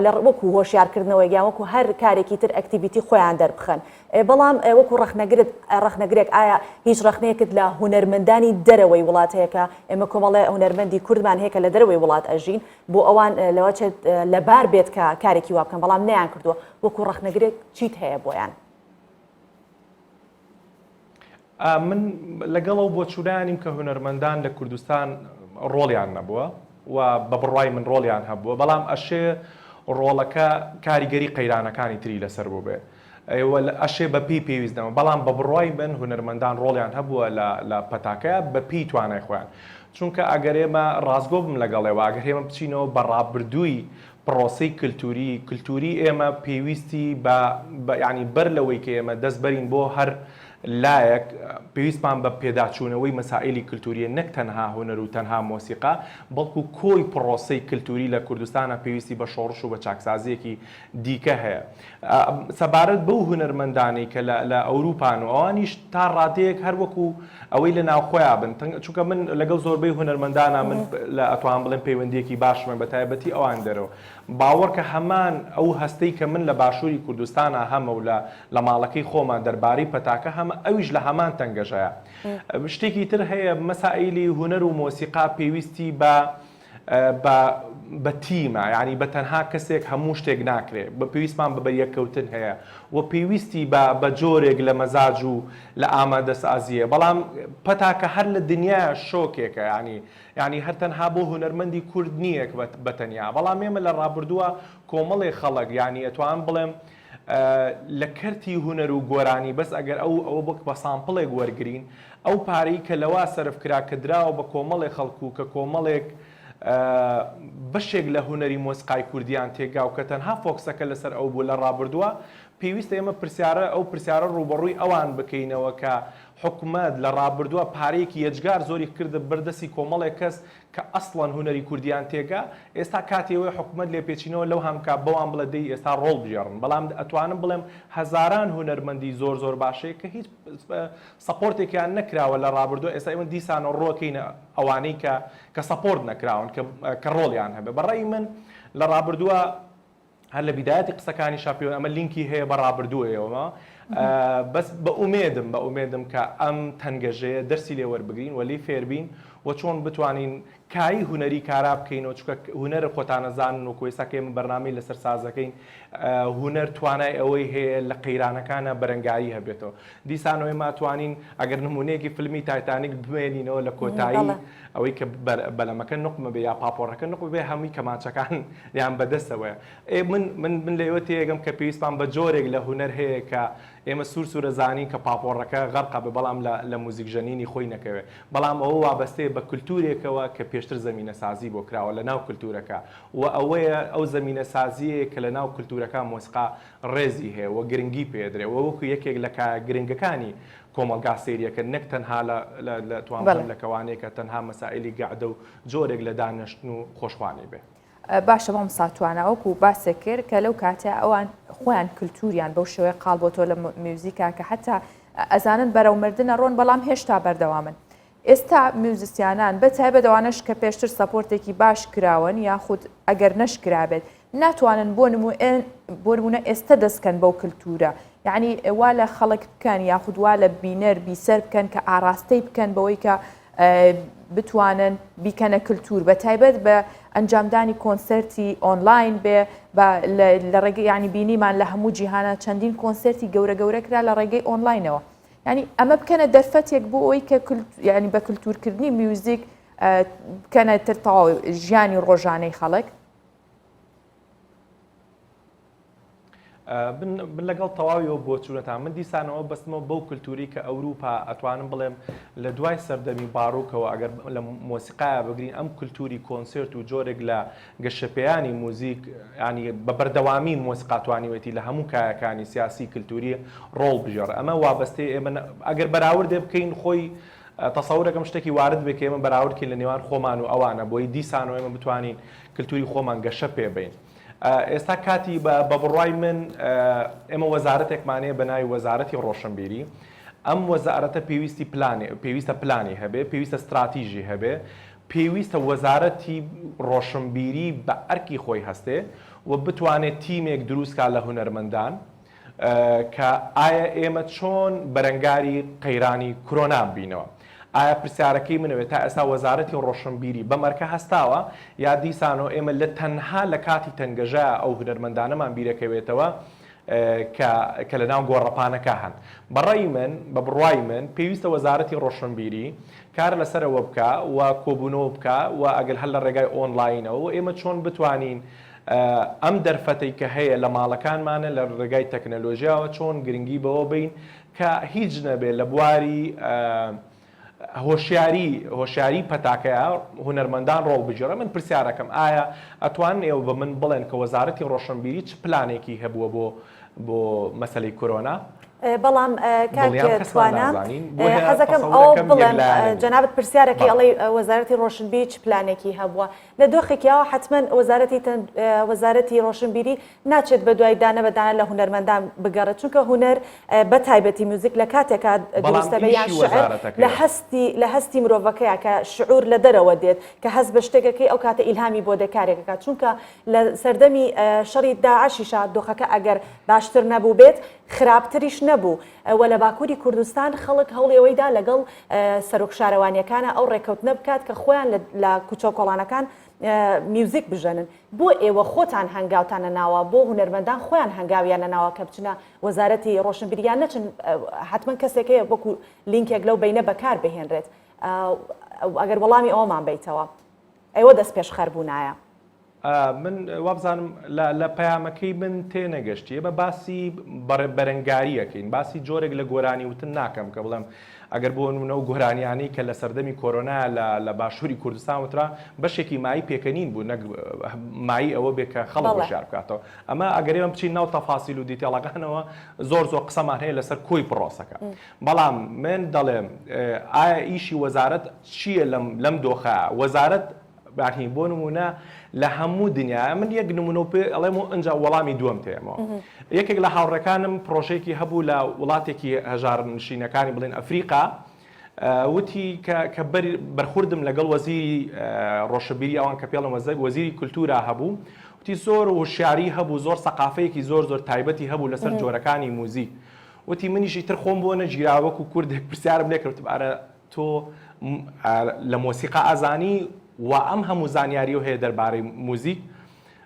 لە وەکو هۆشیارکردنەوە یان وەکو هەر کارێکی تر ئەکتیڤیتی خۆیان دەربخەن بەڵام وەکو ڕەخنەگرێک ئایا هیچ ڕەخنەیەکت لە هونەرمەندانی دەرەوەی وڵات هەیە کە ئێمە کۆمەڵێ هونەرمەندی کوردمان هەیە کە لە دەرەوەی وڵات ئەژین بۆ ئەوان لەوەچێت لەبار بێت کە کارێکی وا بکەن بەڵام نەیان کردووە وەکو ڕەخنەگرێک چیت هەیە بۆیان؟ من لەگەڵەوە بۆ چورانیم کە هونەرمەندان لە کوردستان ڕۆڵیان نەبووە و بە بڕای من ڕۆڵیان هەبووە بەڵام ئەشێ ڕۆڵەکە کاریگەری قەیرانەکانی تری لەسەر بوو بێ ئەشێ بە پێی پێویستنەوە بەڵام بە بڕای من هونەرمەندان ڕۆڵیان هەبووە لە پەتاکەیە بە پێی توانای خۆیان چونکە ئەگەر ئێمە ڕازگۆ بم لەگەڵێەوە ئەگەر ئێمە بچینەوە بە ڕابردووی پرۆسەی کللتوری ئێمە پێویستی ینی بەر لەوەی کە ئێمە دەستبەرین بۆ هەر لایەک پێویستمان بە پێداچوونەوەی مەسائلی کللتوریە نەک تەنها هونەر و تەنها مۆسیقا بەڵکو کۆی پرۆسەی کللتوری لە کوردستانە پێویستی بە شۆڕش و بە چاکسازیەکی دیکە هەیە سەبارەت بەو هونەرمەندانی کە لە ئەوروپان و ئەوانیش تا ڕادەیەک هەر وەکو ئەوەی لە ناوخۆیان بن چونکە من لەگەڵ زۆربەی هونەرمەندانە من لە ئەتوان بڵێن پەیوەندیەکی باشمە بە تایبەتی ئەوان دەرەوە باوەڕکە هەمان ئەو هەستەی کە من لە باشووری کوردستانە هەمە و لە ماڵەکەی خۆمان دەربارەی پەتاکە هەمە ئەویش لە هەمان تەنگەژەیە شتێکی تر هەیە مەسائلی هونەر و مۆسیقا پێویستی بە تیمە ینی بە تەنها کەسێک هەموو شتێک ناکرێت بە پێویستمان بە یەککەوتن هەیە و پێویستی بە جۆرێک لە مەزاج و لە ئامادەسازیە بەڵام پەتاکە هەر لە دنیا شۆکێکە ینی هەر تەنها بۆ هونەرمەندی کورد نییەک بەتەنیا بەڵام ئێمە لە ڕابردووە کۆمەڵی خەڵک ینی ئەتوان بڵێم لە کەرتی هونەر و گۆرانی بەس ئەگەر ئەو بە سامپڵێک وەرگین ئەو پارەی کە لەوا سەرفکرا کە دراوە بە کۆمەڵی خەڵکو کە کۆمەڵێک بەشێک لە هونەری مۆسیقای کوردیان تێگا و کە تەنها فۆکسەکە لەسەر ئەو بوو لە ڕابردووە پێویستە ئێمە ئەو پرسیارە ڕوبەڕووی ئەوان بکەینەوە کە حکومەت لە ڕابردووە پارەیەکی یەجگار زۆری کردە بەردەستی کۆمەڵێک کەس کە ئەسڵەن هونەری کوردیان تێگا ئێستا کاتێوەی حکومەت لێپێچینەوە لەو هەمکە بەوان بڵێ دەی ئێستا ڕۆڵ بژێڕن بەڵام ئەتوانم بڵێم هەزاران هونەرمەندی زۆر باشەیە کە هیچ سەپۆرتێکیان نەکراوە لە ڕابردووە ئێستا ئێمە دیسانە ڕۆکەینە ئەوانەی کە سەپۆرت نەکراون کە ڕۆڵیان هەبێ بەڕێی من لە ڕابردووە هەر لە بیدایەتی قسەکانی شاپیۆن ئەمە لینکی هەیە بە ڕابردووەیەوە بەس بە ئومێدم کە ئەم تەنگەژەیە دەرسی لێ وەربگرین و لێ فێربین و چۆن بتوانین کاری هونەری کارا بکەینەوە چونکە هونەر خۆتانەزانن و کۆیساکەی من بەرنامەی لەسەر سازەکەین هونەر توانای ئەوەی هەیە لە قەیرانەکانە بەرەنگایی هەبێتەوە دیسانەوەی ماتوانین ئەگەر نمونەیەکی فیلمی تایتانیک بمێنینەوە لە کۆتایی ئەوەی کە بەلەمەکە نقمە بێ یا پاپۆڕەکە نقم بێ هەمووی کەماچەکان یان بەدەستەوەە من لەوە تێگەم کە پێویستمان بە جۆرێک لە هونەر هەیە کە ئێمە سوورە زانین کە پاپۆڕەکە غەرقە بێ بەڵام لە موزیک ژەنینی خۆی نەکەوێت بەڵام ئەوە وابەستەیە بە کولتورێکەوە کە پێشتر زمینە سازی بۆ کراوە لە ناو کولتورەکە و ئەوەیە ئەو زمینە سازیەیە کە لە ناو کولتورەکە مۆسیقا ڕێزی هەیە و گرنگی پێدرێ و وەکو یەکێک لە گرنگەکانی کۆمەلگا سێریەکە نەک تەنها لە توانبوون لە کەوانەیە کە تەنها مەسائلی گەعدە و جۆرێک لە دانیشتن و خۆشخوانی بێ باشە بەم ساتوانەوەکو باسێک کرد کە لەو کاتە ئەوان خۆیان کللتوریان بەو شێوەیە قاڵ بۆ تۆ لە میوزیکا کە حتا ئەزانن بەرەومردنە ڕۆن بەڵام هێشتا بەردەوامن ئێستا میوزیسیانان بەتایبەت ئەوانەش کە پێشتر سەپۆرتێکی باش کراون یاخود ئەگەر نەشکرابێت ناتوانن بۆ نمونە ئێستا دەستکەن بەو کللتورە یعنی وا لە خەڵک بکەن یاخود وا لە بینەر بیسەر بکەن کە ئاراستەی بکەن بەوەی کە بتوانن بیکەنە کللتور بە تایبەت بە ئەنجامدانی کۆنسەرتی ئۆنلاین بێ لە ڕێگەی ینی بینیمان لە هەموو جیهانە چەندین کۆنسەرتی گەورە گەورە کرا لە ڕێگەی ئۆنلاینەوە ینی ئەمە بکەنە دەرفەتێک بۆ ئەوی کە ینی بە کللتورکردنی میوزیک بکەنە تر تەواو ژیانی ڕۆژانەی خەڵک بن لەگەڵ تەواویەوە بۆ چوونەتان من دیسانەوە بەستمەوە بەو کللتوری کە ئەوروپا ئەتوانم بڵێم لە دوای سەردەمی باڕووکەوە ئەگەر لە مۆسیقایا بگرین ئەم کللتوری کۆنسرت و جۆرێک لە گەشەپێیانی موزیک ینی بە بەردەوامی مۆسیقاتوانیوەتی لە هەموو کایەکانی سیاسی کللتوری ڕۆڵ بژێڕ ئەمە وابەستەی ئێمە ئەگەر بەراوردێ بکەین خۆی تەسەورەکەم شتێکی وارد بێ کە ئێمە بەراوردکەین لە نێوان خۆمان و ئەوانە بۆی دیسانەوە ئێمە بتوانین کللتوری خۆمان گەشە پێ بین. ئێستا کاتی بە بڕای من ئێمە وەزارەتێکمانەیە بە ناوی وەزارەتی ڕۆشنبیری ئەم وەزارەتە پێویستە پلانی هەبێ پێویستە استراتیژی هەبێ پێویستە وەزارەتی ڕۆشنبیری بە ئەرکی خۆی هەستێ و بتوانێت تیمێک دروستکە لە هونەرمەندان کە ئایا ئێمە چۆن بەرەنگاری قەیرانی کۆرۆنا بینەوە ئایا پرسیارەکەی منەوێت تا ئێستا وەزارەتی ڕۆشنبیری بەمەرکە هەستاوە یا دیسانەوە ئێمە لە تەنها لە کاتی تەنگەژە ئەو هونەرمەندانەمان بیرەکەوێتەوە کە لە ناو گۆڕەپانەکە هەن بەڕای من بە بڕوای من پێویستە وەزارەتی ڕۆشنبیری کار لەسەرەوە بکە و کۆبوونەوە بکە و ئەگەر هەر لە ڕێگای ئۆنلاینەوە ئێمە چۆن بتوانین ئەم دەرفەتەی کە هەیە لە ماڵەکانمانە لە ڕێگای تەکنەلۆژیاوە چۆن گرنگی بەوە بین کە هیچ نەبێت لە بواری هۆشیاری پەتاکەیە هونەرمەندان ڕۆڵ بژێڕە من پرسیارەکەم ئایا ئەتوانن ئێوە بە من بڵێن کە وەزارەتی ڕۆشنبیری چ پلانێکی هەبووە بۆ مەسەلەی کۆرۆنا بەڵام کاکتوانە حەزەکەم ئەو بڵێم جەنابەت پرسیارەکەی ئەڵێ وەزارەتی ڕۆشنبیری چ پلانێکی هەبووە لە دۆخێکیەوە حتمما وەزارەتی ڕۆشنبیری ناچێت بە دوای دانە بەدانە لە هونەرمەندان بگەڕێت چونکە هونەر بە تایبەتی موزیک لە کاتێکا دروستە بە یان شعر لە هەستی مرۆڤەکەیە کە شعور لە دەرەوە دێت کە هەست بە شتێکەکەی ئەو کاتە ئیلهامی بۆ دەکارێکەکە چونکە لە سەردەمی شەڕی داعشیشا دۆخەکە ئەگەر باشتر نەبوو بێت خراپتریش نەبوو وە لە باکووری کوردستان خەڵک هەوڵێەوەیدا لەگەڵ سەرۆک شارەوانیەکانە ئەو ڕێکەوتنە بکات کە خۆیان لە کوچۆکۆڵانەکان میوزیک بژەنن بۆ ئێوە خۆتان هەنگاوتانە ناوە بۆ هونەرمەندان خۆیان هەنگاویانە ناوە کە بچنە وەزارەتی ڕۆشنبیریان نەچن حتمما کەسێکەیە وەکو لینکێک لەو بینە بەکار بهێنرێت ئەگەر وەڵامی ئەومان بیتەوە ئەوە دەست پێش خەربوونایە من وابزانم لە پەیامەکەی من تێنەگەشتی ئێمە باسی بەرەنگاریەکەین باسی جۆرێک لە گۆرانی وتن ناکەم کە بڵێم ئەگەر بۆ نمونە و گۆرانیانی کە لە سەردەمی کۆرۆنا لە باشووری کوردستان وترا بەشێکی مای پێکەنین بوو نەک مای ئەوە بێ کە خەڵک بەشار بکاتەوە ئەمە ئەگەر ئێمە بچین ناو تەفاسیل و دیتێڵەکانەوە زۆر قسەمان هەیە لەسەر کۆی پرۆسەکە بەڵام من دەڵێم ئایا ئیشی وەزارەت چییە لەم دۆخە وەزارەت بۆ نمونە لە هەموو دنیا من یەک نمونە پێ ئەڵێم و ئەنج وەڵامی دووەم تێمەوە یەکێک لە هاوڕەکانم پرۆژێکی هەبوو لە وڵاتێکی هەژار نشینەکانی بڵێن ئەفریقا وتی کە بەرخوردم لەگەڵ وەزیری ڕۆشنبیری ئەوان کە پێڵم وەزیری کولتورا هەبوو وتی زۆر وشیاری هەبوو زۆر سەقافەیەکی زۆر تایبەتی هەبوو لەسەر جۆرەکانی موزیک وتی منیشی تر خۆم بۆ نەگیراوەکو کوردێک پرسیارم لێکردم ئارە تۆ لە مۆسیقا ئازانی و ئەم هەموو زانیاری و هەیە دەربارەی موزیک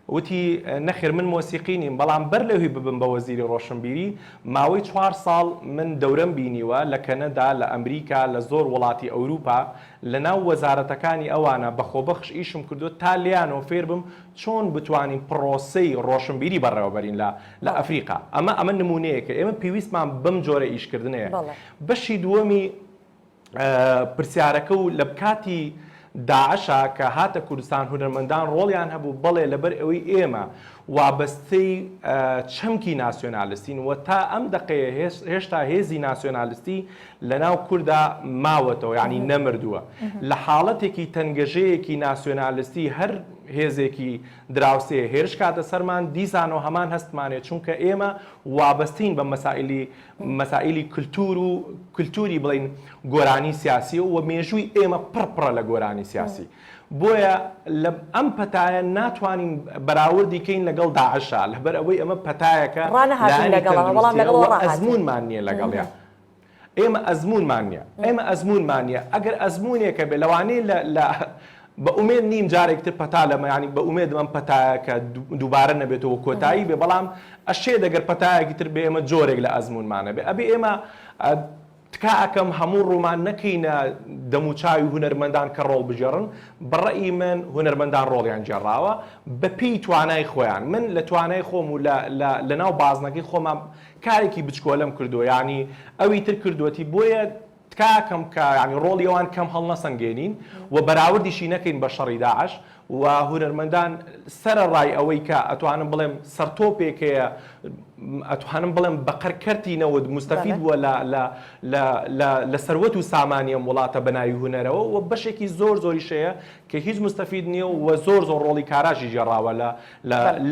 وتی نەخێر من مۆسیقی نیم بەڵام بەر لەوی ببم بە وەزیری ڕۆشنبیری ماوەی 4 ساڵ من دەورەم بینیوە لە کەنەدا لە ئەمریکا لە زۆر وڵاتی ئەوروپا لە ناو وەزارەتەکانی ئەوانە بەخۆبەخش ئیشم کردو تا لیانەوە فێر بم چۆن بتوانین پرۆسەی ڕۆشنبیری بەڕێوەبەرین لە ئەفریقا ئەمە نمونەیەکە ئێمە پێویستمان بەم جۆرە ئیشکردنەیە بەشی دووەمی پرسیارەکە و لە کاتی داعشا کە هاتە کوردستان هونەرمەندان ڕۆڵیان هەبوو بەڵێ لەبەر ئەوەی ئێمە وابەستەی چەمکی ناسیۆنالیستین و تا ئەم دقەیە هێشتا هێزی ناسیۆنالیستی لە ناو کووردا ماوەتەوە یعنی نەمردووە لە حاڵەتێکی تەنگەژەیەکی ناسیۆنالیستی هەر هێزێکی دراوسێ هێرش کاتە سەرمان دیسانەوە هەمان هەستمانێت چونکە ئێمە وابەستین بە مەسائلی کللتور و کللتوری بڵین گۆرانی سیاسی و مێژووی ئێمە پڕپڕە لە گۆرانی سیاسی بۆیە لە ئەم پەتایە ناتوانین بەراوردی کەین لەگەڵ داعشا لەبەر ئەوەی ئەمە پەتایەکە ئەزمونمان نییە لەگەڵیان ئێمە ئەزمونمان نیە ئێمە ئەزمونمان نیە ئەگەر ئەزمونێکە بێ لەوانەیە لە بە ئومێد نیم جارێکتر پەتا لەمە ینی بە ئومێد ئەم پەتایەکە دووبارە نەبێتەوە کۆتایی بێ بەڵام ئەشێ دەگەر پەتایەکی تر بێ ئێمە جۆرێک لە ئەزمونمانە بێ ئەبێ ئێمە تکاکەم هەموو ڕوومان نەکەینە دەموچاوی هونەرمەندان کە ڕۆڵ بژێڕن بەڕێی من هونەرمەندان ڕۆڵیان جێڕاوە بە پێی توانای خۆیان من لە توانای خۆم و لە ناو بازنەکەی خۆمان کارێکی بچکۆلەم کردووە ینی ئەوی تر کردوەتی بۆیە تکاکەم کە ینی ڕۆڵی ئەوان کەم هەڵ نەسەنگێنین و بەراوردیشی نەکەین بە شەڕی داعش و هونەرمەندان سەرە ڕای ئەوەی کە ئەتوانم بڵێم سەرتۆپێکەیە ئەتوانم بڵێم بەقەرکەرتینەوە مستەفید بووە لە سەروەت و سامانیە وڵاتە بەناوی هونەرەوە و بەشێکی زۆر زۆریشەیە کە هیچ مستەفید نییە و زۆر ڕۆڵی کاراشی جێڕاوە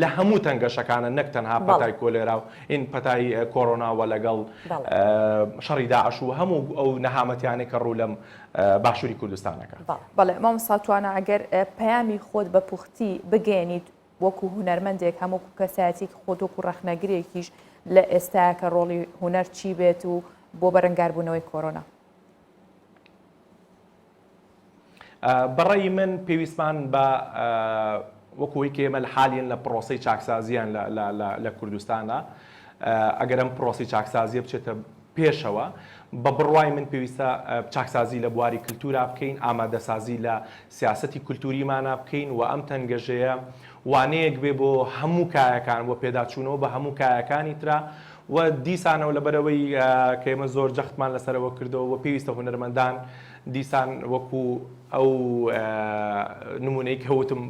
لە هەموو تەنگەشەکانە نەک تەنها پەتای کۆلێرا و ئین پەتای کۆڕۆناوە لەگەڵ شەڕی داعش و هەموو ئەو نەهامەتیانێک کە ڕوو لەم باشووری کوردستانەکە. بەڵێ مامۆستا توانە ئەگەر پەیامی خۆت بە پوختی بگەێنیت وەکو هونەرمەندێک هەموو کەسایەتی خۆت وەکو ڕەخنەگرێکیش لە ئێستاە کە ڕۆڵی هونەر چی بێت و بۆ بەرەنگاربوونەوەی کۆرۆنا. بەڕێی من پێویستمان بە وەکوی کە ئێمە لە حالیان لە پرۆسی چاکسازیان لە کوردستانە ئەگەر ئەم پرۆسی چاکسازیە بچێتە پێشەوە بە بڕوای من پێویستە چاکسازی لە بواری کللتورا بکەین ئامادەسازی لە سیاسەتی کولتوریمانە بکەین و ئەم تەنگەژەیە وانەیەک بێ بۆ هەموو کایەکان بۆ پێداچوونەوە بە هەموو کایەکانی ترا و دیسانەوە لەبەرەوەی کە ئێمە زۆر جەختمان لەسەرەوە کردەوە و پێویستە هونەرمەندان دیسان وەکو ئەو نمونەی کەوتم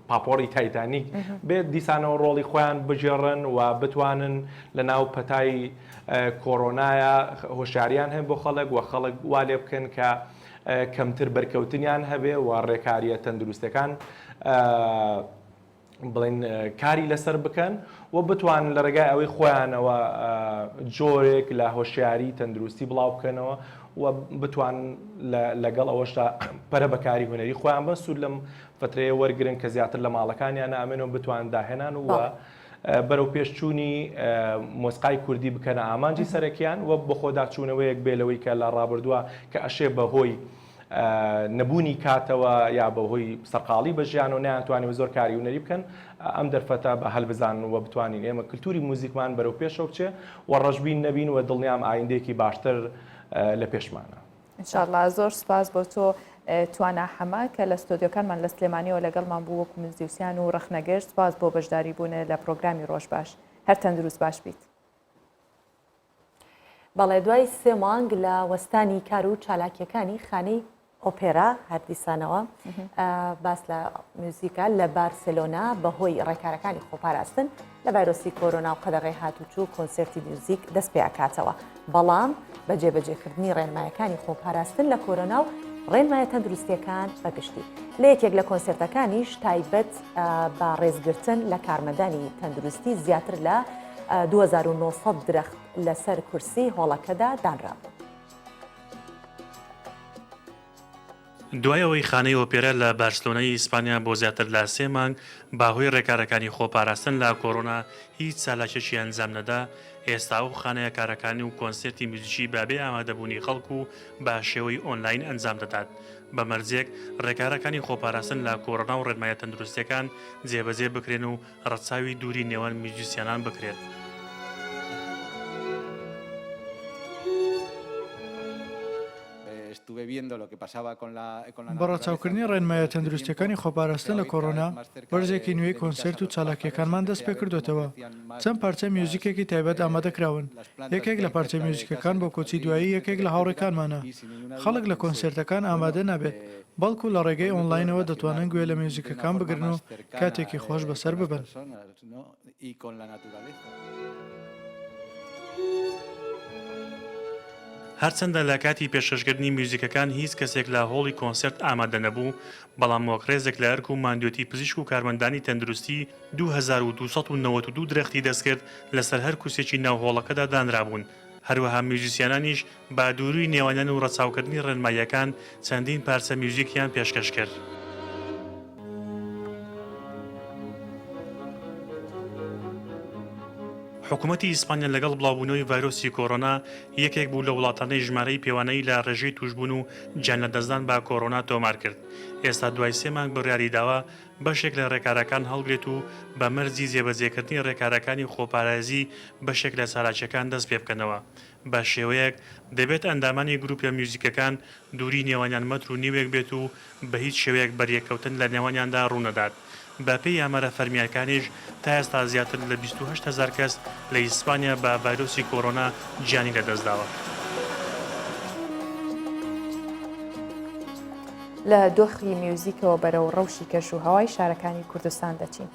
پاپۆری تایتانیک بێت دیسانەوە ڕۆڵی خۆیان بژێڕن و بتوانن لە ناو پەتای کۆڕۆنایە هۆشیاریان هەیە بۆ خەڵک و خەڵک وا لێ بکەن کە کەمتر بەرکەوتنیان هەبێ و ڕێکاریە تەندروستەکان بڵێن کاری لەسەر بکەن و بتوانن لە ڕێگای ئەوەی خۆیانەوە جۆرێک لە هۆشیاری تەندروستی بڵاو بکەنەوە و بتوان لەگەڵ ئەوەشتا پەرە بەکاری هونەری خۆیان بە سوود لەم فترەیە وەرگرن کە زیاتر لە ماڵەکانیان ئامێنەوە بتوان داهێنان و بەرەو پێشچوونی مۆسیقای کوردی بکەنە ئامانجی سەرەکیان و بە خۆداچوونەوەیەک بێلەوەی کە لە ڕابردووە کە ئەشێ بەهۆی نەبوونی کاتەوە یا بەهۆی سەرقاڵی بە ژیان و نەیانتوانێت زۆر کاری هونەری بکەن ئەم دەرفەتە بە هەڵبزان و بتوانین ئێمە کللتوری موزیکمان بەرەو پێشەوە بچێ و ڕەشبین نەبین و دڵنیام ئایندێکی باشتر لە پێشمانە. ئینشاءالله زۆر سپاس بۆ تۆ توانە حەما کە لە ستۆدیۆکانمان لە سلێمانیەوە لەگەڵمان بوو وەکو مزیوسیان و ڕەخنەگەر سپاس بۆ بەشداری بوونە لە پرۆگرامی ڕۆژ باش هەر تەندروست باش بیت. بەڵێ دوای 3 مانگ لە وەستانی کار و چالاکیەکانی خانەی ئۆپێرا هەردیسانەوە باس لە میوزیکە لە بارسلۆنا بەهۆی ڕێکارەکانی خۆپاراستن لە ڤایرۆسی کۆرۆنا و قەدەغی هاتوچوو کۆنسرتی میوزیک دەست پێ ئەکاتەوە بەڵام بە جێبەجێکردنی ڕێنمایەکانی خۆپاراستن لە کۆرۆنا و ڕێنمایە تەندروستیەکان بەگشتی لە یەکێک لە کۆنسرتەکانیش تایبەت بە ڕێزگرتن لە کارمەندانی تەندروستی زیاتر لە 2900 درەخت لەسەر کورسی هۆڵەکەدا دانرابوو. دوای ئەوەی خانەی ئۆپێرا لە بارسلۆنای ئیسپانیا بۆ زیاتر لە 3 مانگ باهۆی ڕێکارەکانی خۆپاراستن لە کۆڕۆنا هیچ چالاکێکی ئەنجام نەدا ئێستا و خانەیە کارەکانی و کۆنسرتی موزیکی بابێ ئامادەبوونی خەڵکو و بە شێوەی ئۆنلاین ئەنجام دەدات بە مەرجێک ڕێکارەکانی خۆپاراستن لە کۆڕۆنا و ڕێنمایە تەندروستیەکان جێبەجێ بکرێن و ڕەچاوی دووری نێوان میوزیسیانان بکرێت. بەڕەچاوکردنی ڕێنمایە تەندروستیەکانی خۆپاراستن لە کۆڕۆنا بەرزێکی نوێی کۆنسرت و چالاکیەکانمان دەست پێ کردوێتەوە. چەند پارچە میوزیکێکی تایبەت ئامادەکراون. یەکێک لە پارچە میوزیکەکان بۆ کۆچی دوایی یەکێک لە هاوڕێکانمانە. خەڵک لە کۆنسرتەکان ئامادە نابێت بەڵکو لە ڕێگەی ئۆنلاینەوە دەتوانن گوێ لە میوزیکەکان بگرن و کاتێکی خۆش بەسەر ببن. هەرچەندە لە کاتی پێشکەشکردنی میوزیکەکان هیچ کەسێک لە هۆڵی کۆنسرت ئامادە نەبوو بەڵام وەکڕێزێک لە ئەرک و ماندوێتی پزیشک و کارمەندانی تەندروستی 2292 درەختی دەستکرد لەسەر هەر کوسێکی ناو هۆڵەکەدا دانرابوون. هەروەها میوزیسیانانیش با دووروی نێوانیان و ڕەچاوکردنی ڕێنماییەکان چەندین پارچە میوزیکیان پێشکەش کرد. حکوومەتی ئیسپانیا لەگەڵ بڵاوبوونەوەی ڤایرۆسی کۆرۆنا یەکێک بوو لە وڵاتانەی ژمارەی پێوانەی لە ڕێژەی توشببوون و گیان لە دەستدان بە کۆرۆنا تۆمار کرد. ئێستا دوای 3 مانگ بڕیاری داوە بەشێک لە ڕێکارەکان هەڵگرێت و بە مەرجی جێبەجێکردنی ڕێکارەکانی خۆپارێزی بەشێک لە چالاکیەکان دەست پێ بکەنەوە. بە شێوەیەک دەبێت ئەندامانی گروپە میوزیکەکان دووری نێوانیان مەتر و نیوێک بێت و بە هیچ شێوەیەک بەریەکەوتن لە نێوانیاندا ڕوونەدات. بە پێی ئامارە فەرمیەکانیش تا ئێستا زیاتر لە 28,000 کەس لە ئیسپانیا بە ڤایرۆسی کۆرۆنا گیانی لەدەستداوە. لە دۆخی میوزیکەوە بەرەو ڕەوشی کەش و هەوای شارەکانی کوردستان دەچین.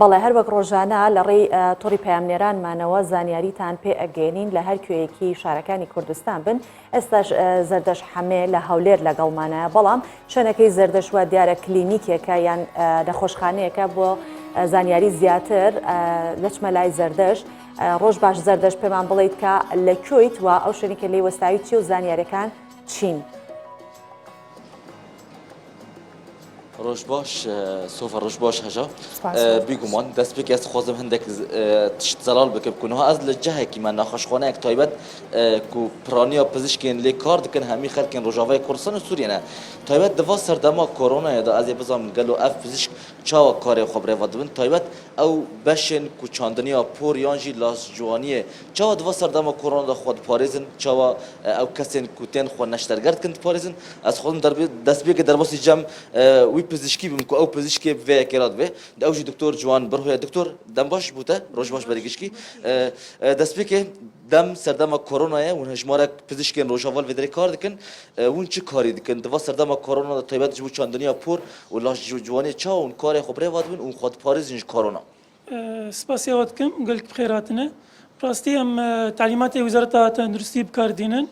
بەڵێ هەر وەک ڕۆژانە لە ڕێی تۆڕی پەیامنێرانمانەوە زانیاریتان پێ ئەگەێنین لە هەر کوێیەکی شارەکانی کوردستان بن. ئێستاش زەردەش حەمێ لە هەولێر لەگەڵمانایە، بەڵام شوێنەکەی زەردەشوە دیارە کلینیکێکە یان نەخۆشخانەیەەکە بۆ زانیاری زیاتر لەچمە لای زەردەش. ڕۆژ باش زەردەش پێمان بڵیت کە لەکوێیت و ئەو شوێنێکە لێی وەستاوی چی و زانیاریەکان چین؟ روش باش سوف روش باش هجا بیگمان دست بکی از خوازم هندک تشت زلال بکب کنه ها از لجهه کی من نخوش خانه یک تایبت کو پرانیا پزشکین لی کار دکن همی خلکن روجاوی کردستان سوریه نه تایبت دوا سردما کرونا یا از بزام گلو اف پزشک چاو کار خبره ودبن تایبت او بشن کو چاندنیا پور یانجی لاس جوانیه چاو دوا سردما کرونا دا خود پاریزن چاو او کسین کوتن خو نشترگرد کند پاریزن از خودم در دست بکی در باسی جم وی پزشکی بم کو او پزشکی و کرد و اوجی دکتر جوان بره دکتر دم باش بوده روش باش بریگشکی دست بکی دم سردما کرونا یا اون هجمارک پزشکین روجاوال و در کار دکن اون چه کاری دکن دوا سردما کرونا دا تایبت جو چاندنیا پور و لاش جوانی چاو اون کار خبره وادبن اون خود پاریزن کرونا سپاسی وقتكم قلت بخيراتنا راستي ام تعليمات وزارة التندرستي بكاردينن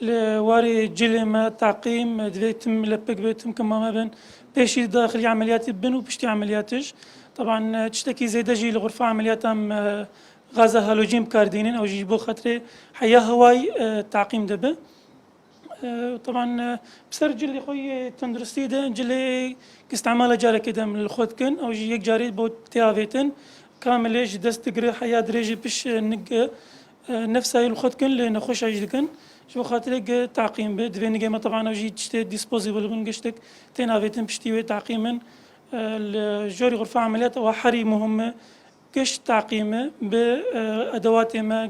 لواري جلما تعقيم دفيتم لبك بيتم كما ما بين بيشي داخلي عمليات بن وبشتي عملياتش طبعا تشتكي زي دجي لغرفة عمليات ام غازە هەلۆجین بکاردێنن ئەوژی بۆ خەترێ حیا هەوای تاقیم دەبێ طبعا بسەر جلی خۆی تەندروستیدا جلێ استعمالە جارێکێدا من لە خۆتکن ئەوژی یەک جارێت بۆ تیاوێتن کاملێژ دەست دەگرێ حیا درێژی پش نفسایی خۆتکن لێ نەخۆشایش دەکەن بۆ خاطرێک تاقیم بێ دوێ نگەمە طبعا ئەوژی شتێ دیسپۆزیبل بن گەشتێک تێناوێتن پشتی وێ تاقیمن جۆری غرفە عملیاتەوە حەری مهمە گەشت تاقیمە بە ئەدەواتێمە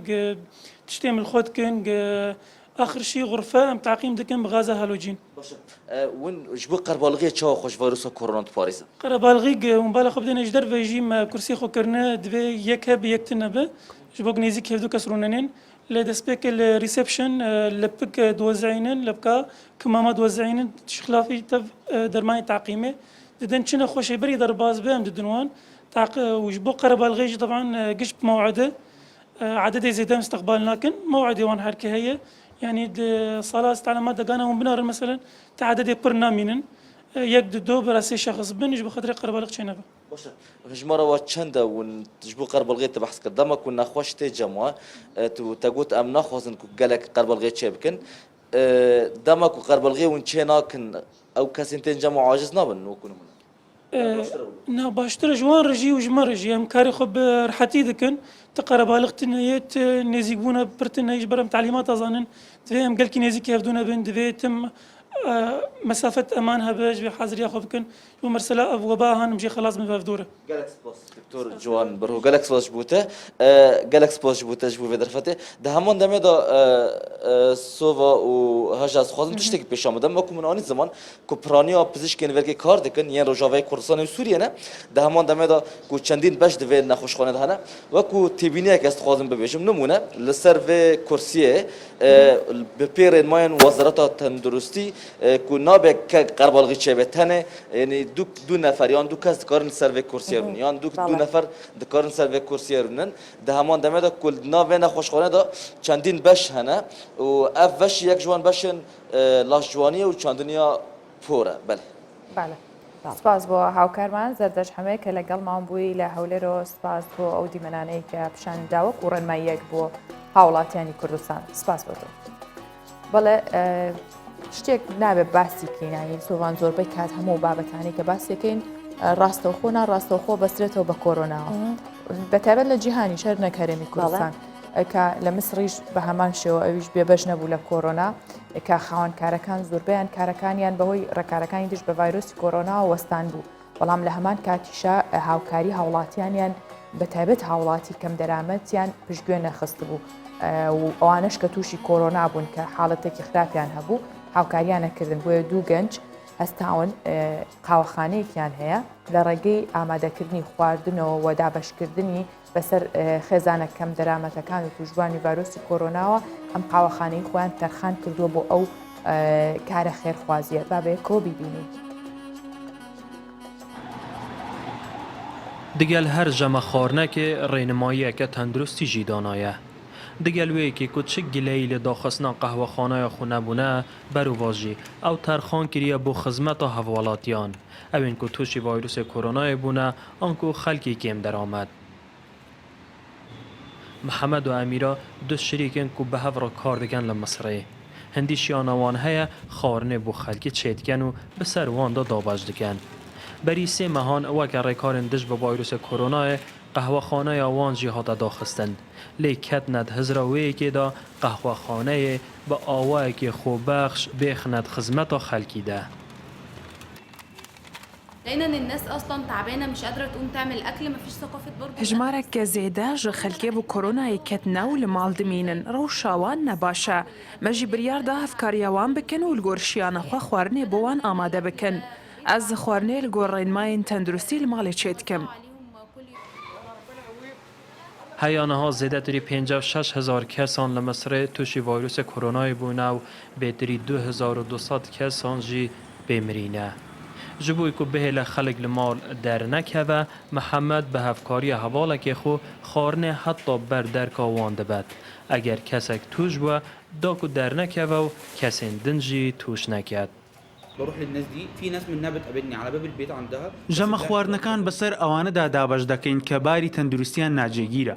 تشتێ من خۆتکن آخرشی غرفة ام تعقيم دكن بغازة هالوجين. وين جبو قربالغية شو خوش فيروس كورونا باريس؟ قربالغي ومبالغ خبدنا يجدر في كرسي خو كرنا دبي يكها بيكتنا به جبوك نيزي كيف دو كسرونين لدسبيك الريسبشن لبك دوزعينن لبكا كماما دوزعينن شخلافي تف درماي تعقيمه ددن شنو خوش بري درباز بهم ددنوان وجبو قربالغي طبعا قش بموعده عدد زيادة مستقبل لكن موعد وان حركة هي يعني صلاة استعلامات دقانا وبنار مثلا تعدد برنامجين يقددو براسي شخص بنج بخاطر قرب القشينه باشه هجمره وچنده ونجبو قرب الغيت بحث قدامك كنا خوش تجمع تقول ام ناخذن قالك قرب الغيت شبكن دمك وقرب الغي ونشيناكن او كاسنتين جمع عاجز نابن نكون نا باشتر جوان رجي وجمر رجي ام كاري خب رحتي دكن تقرب القتنيات نزيقونا برتنا يجبرم تعليمات اظن تفهم قال كي نزيك يفدونا بين دفيتم مسافة أمانها باش بحاضر ياخذ كن ومرسلة وباها نمشي خلاص من بفدوره. جالكس بوس دكتور جوان برو جالكس بوس جبوته جالكس بوس جبوته جبو في درفته ده همون دم دا سووا وهجاز خازن تشتكي بيشام دم وكم من آنی زمان كوبرانيا بزش كن ورکی کار دکن ین رجاوی کردستان و سوریه نه ده همون دم دا کو چندین باش دوی نخوش خانه ده نه و کو تبینی که است خازن ببیشم نمونه لسر و کرسیه بپیر ماین وزارت تندرستی کو نابه که قربالغی چه بتنه یعنی دو نفریان دو کس کارن سر و کرسیه یان دو نفر دکارن سر و کرسیه رونن ده همان دمه دا کل نابه نخوشخانه دا چندین بش هنه و اف بش یک جوان بشن لاش جوانیه و چندینیا پوره بله سپاس بۆ هاوکارمان زەردەش هەمەیە کە لەگەڵمان بووی لە هەولێرەوە سپاس بۆ ئەو دیمەنانەی کە پیشانی داوە و ڕێنماییەک بۆ هاوڵاتیانی کوردستان سپاس بۆ تۆ بەڵێ شتێک نابێت باسی کینایی سۆڤان زۆربەی کات هەموو بابەتانی کە باسیەکەین ڕاستەوخۆ ناڕاستەوخۆ بەسترێتەوە بە کۆرۆناوە بەتابەت لە جیهانی شەر نەکەرێمی کوردستان کە لە مسریش بە هەمان شێوە ئەویش بێبەش نەبوو لە کۆرۆنا کە خاوەنکارەکان زۆربیان کارەکانیان بەهۆی ڕێکارەکانی دش بە ڤایرۆسی کۆرۆناوە وەستان بوو بەڵام لە هەمان کاتیشا هاوکاری هاوڵاتیانیان بەتابەت هاوڵاتی کەم دەرامەتیان پشتگوێ نەخست بوو و ئەوانش کە تووشی کۆرۆنا بوون کە حاڵەتێکی خراپیان هەبوو هاوکاریانەکردن بۆیە دوو گەنج هەستاون قاوەخانەیەکیان هەیە لە ڕێگەی ئامادەکردنی خواردنەوە و دابەشکردنی بەسەر خێزانە کەم دەرامەتەکان و توشبوانی ڤایرۆسی کۆرۆناوە ئەم قاوەخانەی خۆیان تەرخان کردووە بۆ ئەو کارە خێرخوازیە بابێ کۆ بیبینی دگەل هەر ژەمە خۆرنەکێ ڕێنماییەکە تەندروستیژی دانایە دگەل وەیەکی کو چ گلەی لە داخستنا قەهوەخانەیە خو نەبوونە بەروواژی ئەو تەرخان کریە بۆ خزمەتە هەڤوڵاتیان ئەوێن کو تووشی ڤایرۆسی کۆرۆنایە بوونە ئەنکو خەلکی کێم دەرامەت محەممەد و ئەمیرە دو شریکن کو بە هەڤڕە کار دەکەن لە مسرێ هەندیشیانەوان هەیە خاڕنێ بۆ خەلکی چێتکەن و بەسەر واندا دابەش دەکەن بەری سێ مەهان ئەوەکە ڕێکارن دژ بە ڤایرۆسی کۆرۆنایە قەهوەخانەیە وانجی هاتە داخستن لێ کەتنەت هزراوەیەکێدا قەهوەخانەیە بە ئاوایەکی خۆبەخش بێخنەت خزمەتە خەلکیدا لقينا ان الناس اصلا تعبانه مش قادره تقوم تعمل اكل مفيش ثقافه برضه هجمارك زيده ج خلكي بو كورونا يكتنا ولمال دمينن روشاوان نباشا مجي بريار ده افكاريوان بكن والغورشيان خو خوارني بوان آماده بكن از خوارني الغورين ماين تندرستی المال چتکم هیانها زیادتری 56,000 کسان لمصر توشی ویروس کرونا بونه و بهتری 2200 کسان جی بمیرینه. جبوی که به لخلق المال در نکه محمد به هفکاری حواله که خو خارنه حتی بر درک وانده بد. اگر کسک توش با داکو در نکه و کسین دنجی توش نکد. بروح للناس دي في ناس منها بتقابلني على باب البيت عندها جەمە خواردنەکان بەسەر ئەوانەدا دابەش دەکەین کە باری تەندروستیان ناجێگیرە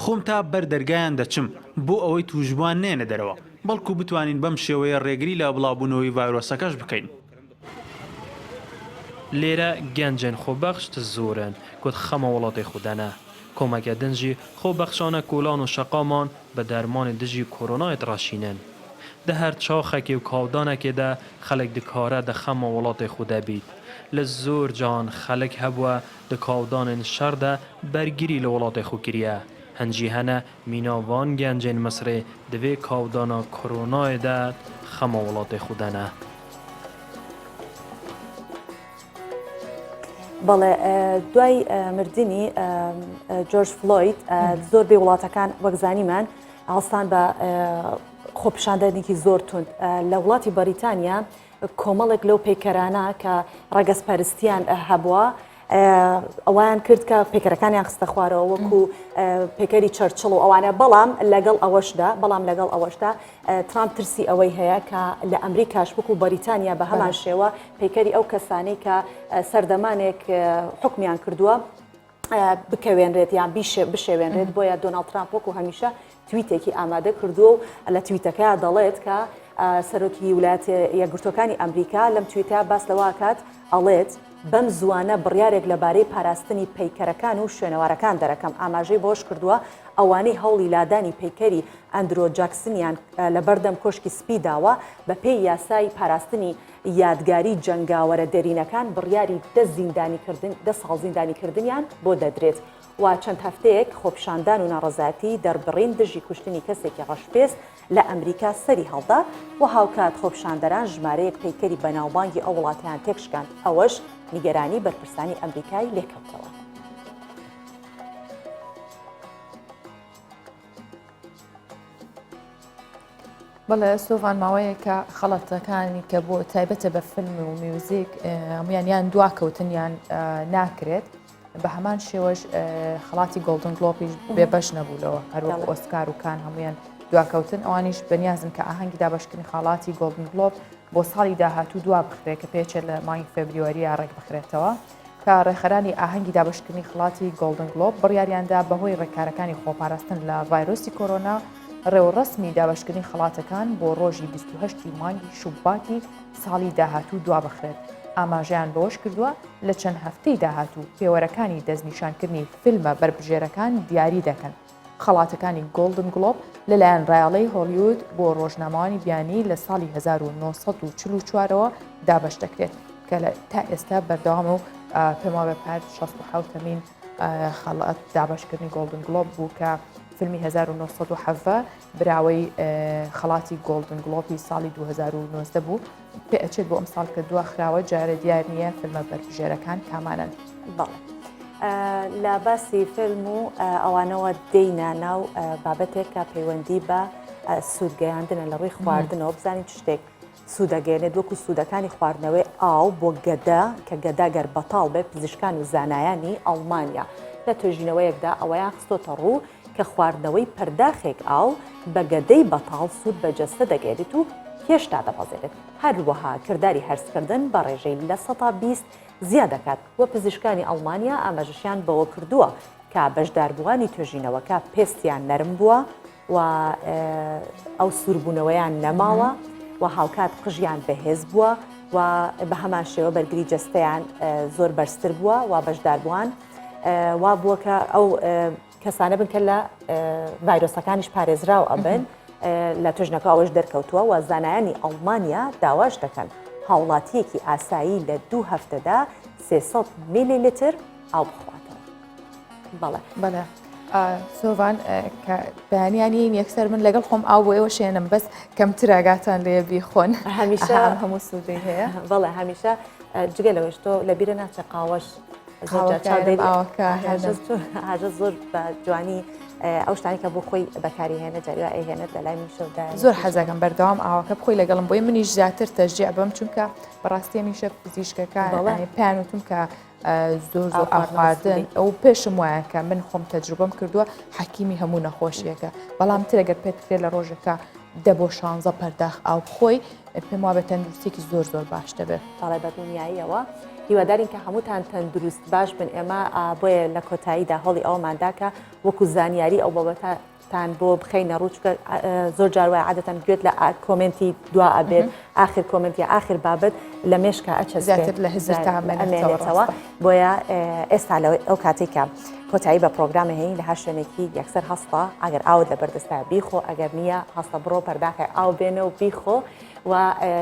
خۆم تا بەر دەرگایان دەچم بۆ ئەوەی توژبوان نێنە دەرەوە بەڵکو بتوانین بەم شێوەیە ڕێگری لە بڵاوبوونەوەی ڤایرۆسەکەش بکەین. لێرە گەنجێن خۆبەخشت زۆرن گوت خەمە وڵاتی خوددانە کۆمەکە دنجی خۆبەخشانە کۆلان و شەقامان بە دەرمانی دژی کۆرۆنایت ڕاشینن. دە هەر چاخێکی و کاودانێکێدا خەڵک دکارە دە خەمە وڵاتی خوددا بیت. لە زۆر جان خەڵک هەبووە دە کاودانن شەردە بەرگیری لە وڵاتی خوکریە. هەنجی هەنە میناوان گەنجێن مەسرێ دەوێ کاودانە کۆرۆنایدا خەمە وڵاتی خوددانە. بەڵێ دوای مردنی جۆرج فلۆید زۆر بێ وڵاتەکان وەکزانیمان هەڵستان بە خۆپیشاندنێکی زۆر تند لە وڵاتی بەریتانیا کۆمەڵێک لەو پێکەرانە کە ڕەگەزپەرستیان هەبووە ئەویان کرد کە پێکەرەکانیان خستە خوارەوە وەکو پێکەری چەرچڵ و ئەوانە بەڵام لەگەڵ ئەوەشدا ترامپ ترسی ئەوەی هەیە کە لە ئەمریکاش وەکو بەریتانیا بە هەمان شێوە پێکەری ئەو کەسانەی کە سەردەمانێک حکمیان کردووە بکەوێنرێت یان بشێوێنرێت بۆیە دۆناڵد ترامپ وەکو هەمیشە تویتێکی ئامادە کردووە و لە تویتەکە دەڵێت کە سەرۆکی ویلایەتە یەکگرتووەکانی ئەمریکا لەم تویتە باس لەوە کات ئەڵێت بەم زوانە بڕیارێک لەبارەی پاراستنی پەیکەرەکان و شوێنەوارەکان دەرەکەم ئاماژەی بۆش کردووە ئەوانەی هەوڵی لادانی پەیکەری ئەندرۆ جاکسنیان لە بەردەم کۆشکی سپی داوە بە پێی یاسای پاراستنی یادگاری جەنگاوەرە دەرینەکان بڕیاری 10 ساڵ زیندانیکردنیان بۆ دەدرێت و چەند هەفتەیەک خۆپیشاندان و ناڕەزاتی دەربڕین دژی کوشتنی کەسێکی ڕەشپێست لە ئەمریکا سەری هەڵدا و هاوکات خۆپیشاندەران ژمارەیەک پەیکەری بەناوبانگی ئەو وڵاتیان تێکشکاند ئەوەش نیگەرانی بەرپرسانی ئەمریکای لێکەوتەوە. بەڵێ سۆڤان ماوەیە کە خەڵەتەکانی کە بۆ تایبەتە بە فیلم و میوزیک هەمویان دواکەوتنیان ناکرێت بە هەمان شێوەش خەڵاتی گۆڵدن گلۆپیش بێبەش نەبوولەوە هەروەک ئۆسکار و کان هەمویان دواکەوتن ئەوانیش بەنیازن کە ئاهەنگی دابشکردنی خاڵاتی گۆڵدن گلۆب بۆ ساڵی داهاتوو دوا بخرێت کە پێچێت لە مانگی فێبریۆریە ڕێک بخرێتەوە کە ڕێخەرانی ئاهەنگی دابشکردنی خڵاتی گۆڵدن گلۆب بڕیاریاندا بەهۆی ڕێکارەکانی خۆپاراستن لە ڤایرۆسی کۆرۆنا ڕێوەڕسمی دابشکردنی خڵاتەکان بۆ ڕۆژی 28 مانگی شوباتی ساڵی داهاتوو دوا بخرێت. ئاماژیان بەوەش کردووە لە چەند هەفتەی داهاتوو پێوەرەکانی دەستنیشانکردنی فیلمە بربژێرەکان دیاری دەکەن. خەڵاتەکانی گۆڵدن گلۆب لەلایەن ڕایاڵەی هۆلیوود بۆ ڕۆژنامەوانی بیانی لە ساڵی 1944ەوە دابش دەکرێت کە تا ئێستا بەردەوام و پێماوە پار 67مین خەڵات دابشکردنی گۆڵدن گلۆب بوو کە فیلمی 1970 براوەی خەڵاتی گۆڵدن گلۆپی ساڵی 2019 بوو پێ ئەچێت بۆ ئەم ساڵ کە دوا خراوە جارە دیار نییە فیلمە بەرپژێرەکان کامانن. بەڵێ لە باسی فیلم و ئەوانەوە دەینە ناو بابەتێک کە پەیوەندی بە سوودگەیاندنە لە ڕووی خواردنەوە بزانین شتێک سوودەگەێنێت وەکو سوودەکانی خواردنەوەی ئاو بۆ گەدا کە گەدا گەر بەتاڵ بێ پزیشکان و زانایانی ئەڵمانیا لە توێژینەوەیەکدا ئەوەیان خستۆتە ڕوو کە خواردنەوەی پەرداخێک ئاو بە گەدەی بەتاڵ سوود بە جەستە دەگەێت و هێشتا دەپەزێت هەروەها کردداری هەرسکردن بە ڕێژەی لە 120 زیاد دەکات وە پزیشکانی ئەڵمانیا ئاماژەشیان بەوە کردووە کە بەشداربووانی توێژینەوەکە پێستیان نەرم بووە و ئەو سووربوونەوەیان نەماوە و هاوکات قژیان بەهێز بووە و بە هەمان شێوە بەرگری جەستەیان زۆر بەرزتر بووە و بەشداربووان وا بووە کە ئەو کەسانە بن کە لە ڤایرۆسەکانیش پارێزراو ئەبن لە توێژنەکە ئەوەش دەرکەوتووە و زانایانی ئەڵمانیا داواش دەکەن هاوڵاتیەکی ئاسایی لە 2 هەفتەدا 300 میلیلیتر ئاو بخواتەوە. بەڵێ سۆڤان کە بەیانیانین یەکسەر من لەگەڵ خۆم ئاو بۆ ئێوە شێنم بەس کەمتر ئاگاتان لێ بیخۆن هەمیشە هەموو سوودەی هەیە. بەڵێ هەمیشە جگە لەوەش تۆ لەبیرە ناچە قاوەش هاژە زۆر بە جوانی ئەو شتانی کە بۆ خۆی بەکاری هێنە جاریوە ئەهێنێت لە لای میشەدا زۆر حەزەکەم بەردەوام ئاوەکە بخۆی لەگەڵم بۆی منیش زیاتر تەژجیع بەم چونکە بەڕاستی میشە پزیشکەکان پێیان وتم کە زۆر زۆر ئاخواردن ئەو پێشم وایە کە من خۆم تەجروبەم کردووە حەکیمی هەموو نەخۆشیەکە بەڵام تر ئەگەر پێت کرێت لە ڕۆژەکە 10 بۆ 16 پەرداخ ئاو بخۆی پێم وابێت تەندروستێکی زۆر باش دەبێت. تاڵێ بەدونیاییەوە هیوادارین کە هەمووتان تەندروست باش بن. ئێمە بۆیە لە کۆتاییدا هەڵی ئەومانداکە وەکو زانیاری ئەو بابەتان بۆ بخەینە ڕووچکە زۆر جاروای عادەتەن گوێت لە کۆمنتی دوا ئەبێت آخر کۆمنتی آخر بابەت لە مێشکە ئەچەسبێت زیاتر لە هزرتەوە. بۆیە ئێستا ئەو کاتێکە کۆتایی بە پرۆگرامە هەین لە هەر شوێنێکی یەکسەر هەستە ئەگەر ئاوت لە بەردەستا بیخۆ ئەگەر نییە هەستە بڕۆ پەرداخی ئاو بێنە و بیخۆ و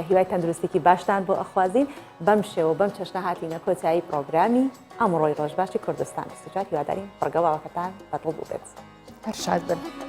هیوای تەندروستێکی باشتان بۆ ئەخوازین بەم شێوە بەم چەشنە هاتینە کۆتایی پرۆگرامی ئەمڕۆی ڕۆژباشی کوردستان. سوچات هیوادارین بەرگەڵاوەکەتان بەدڵ بوو بێت. هەر شاد بن.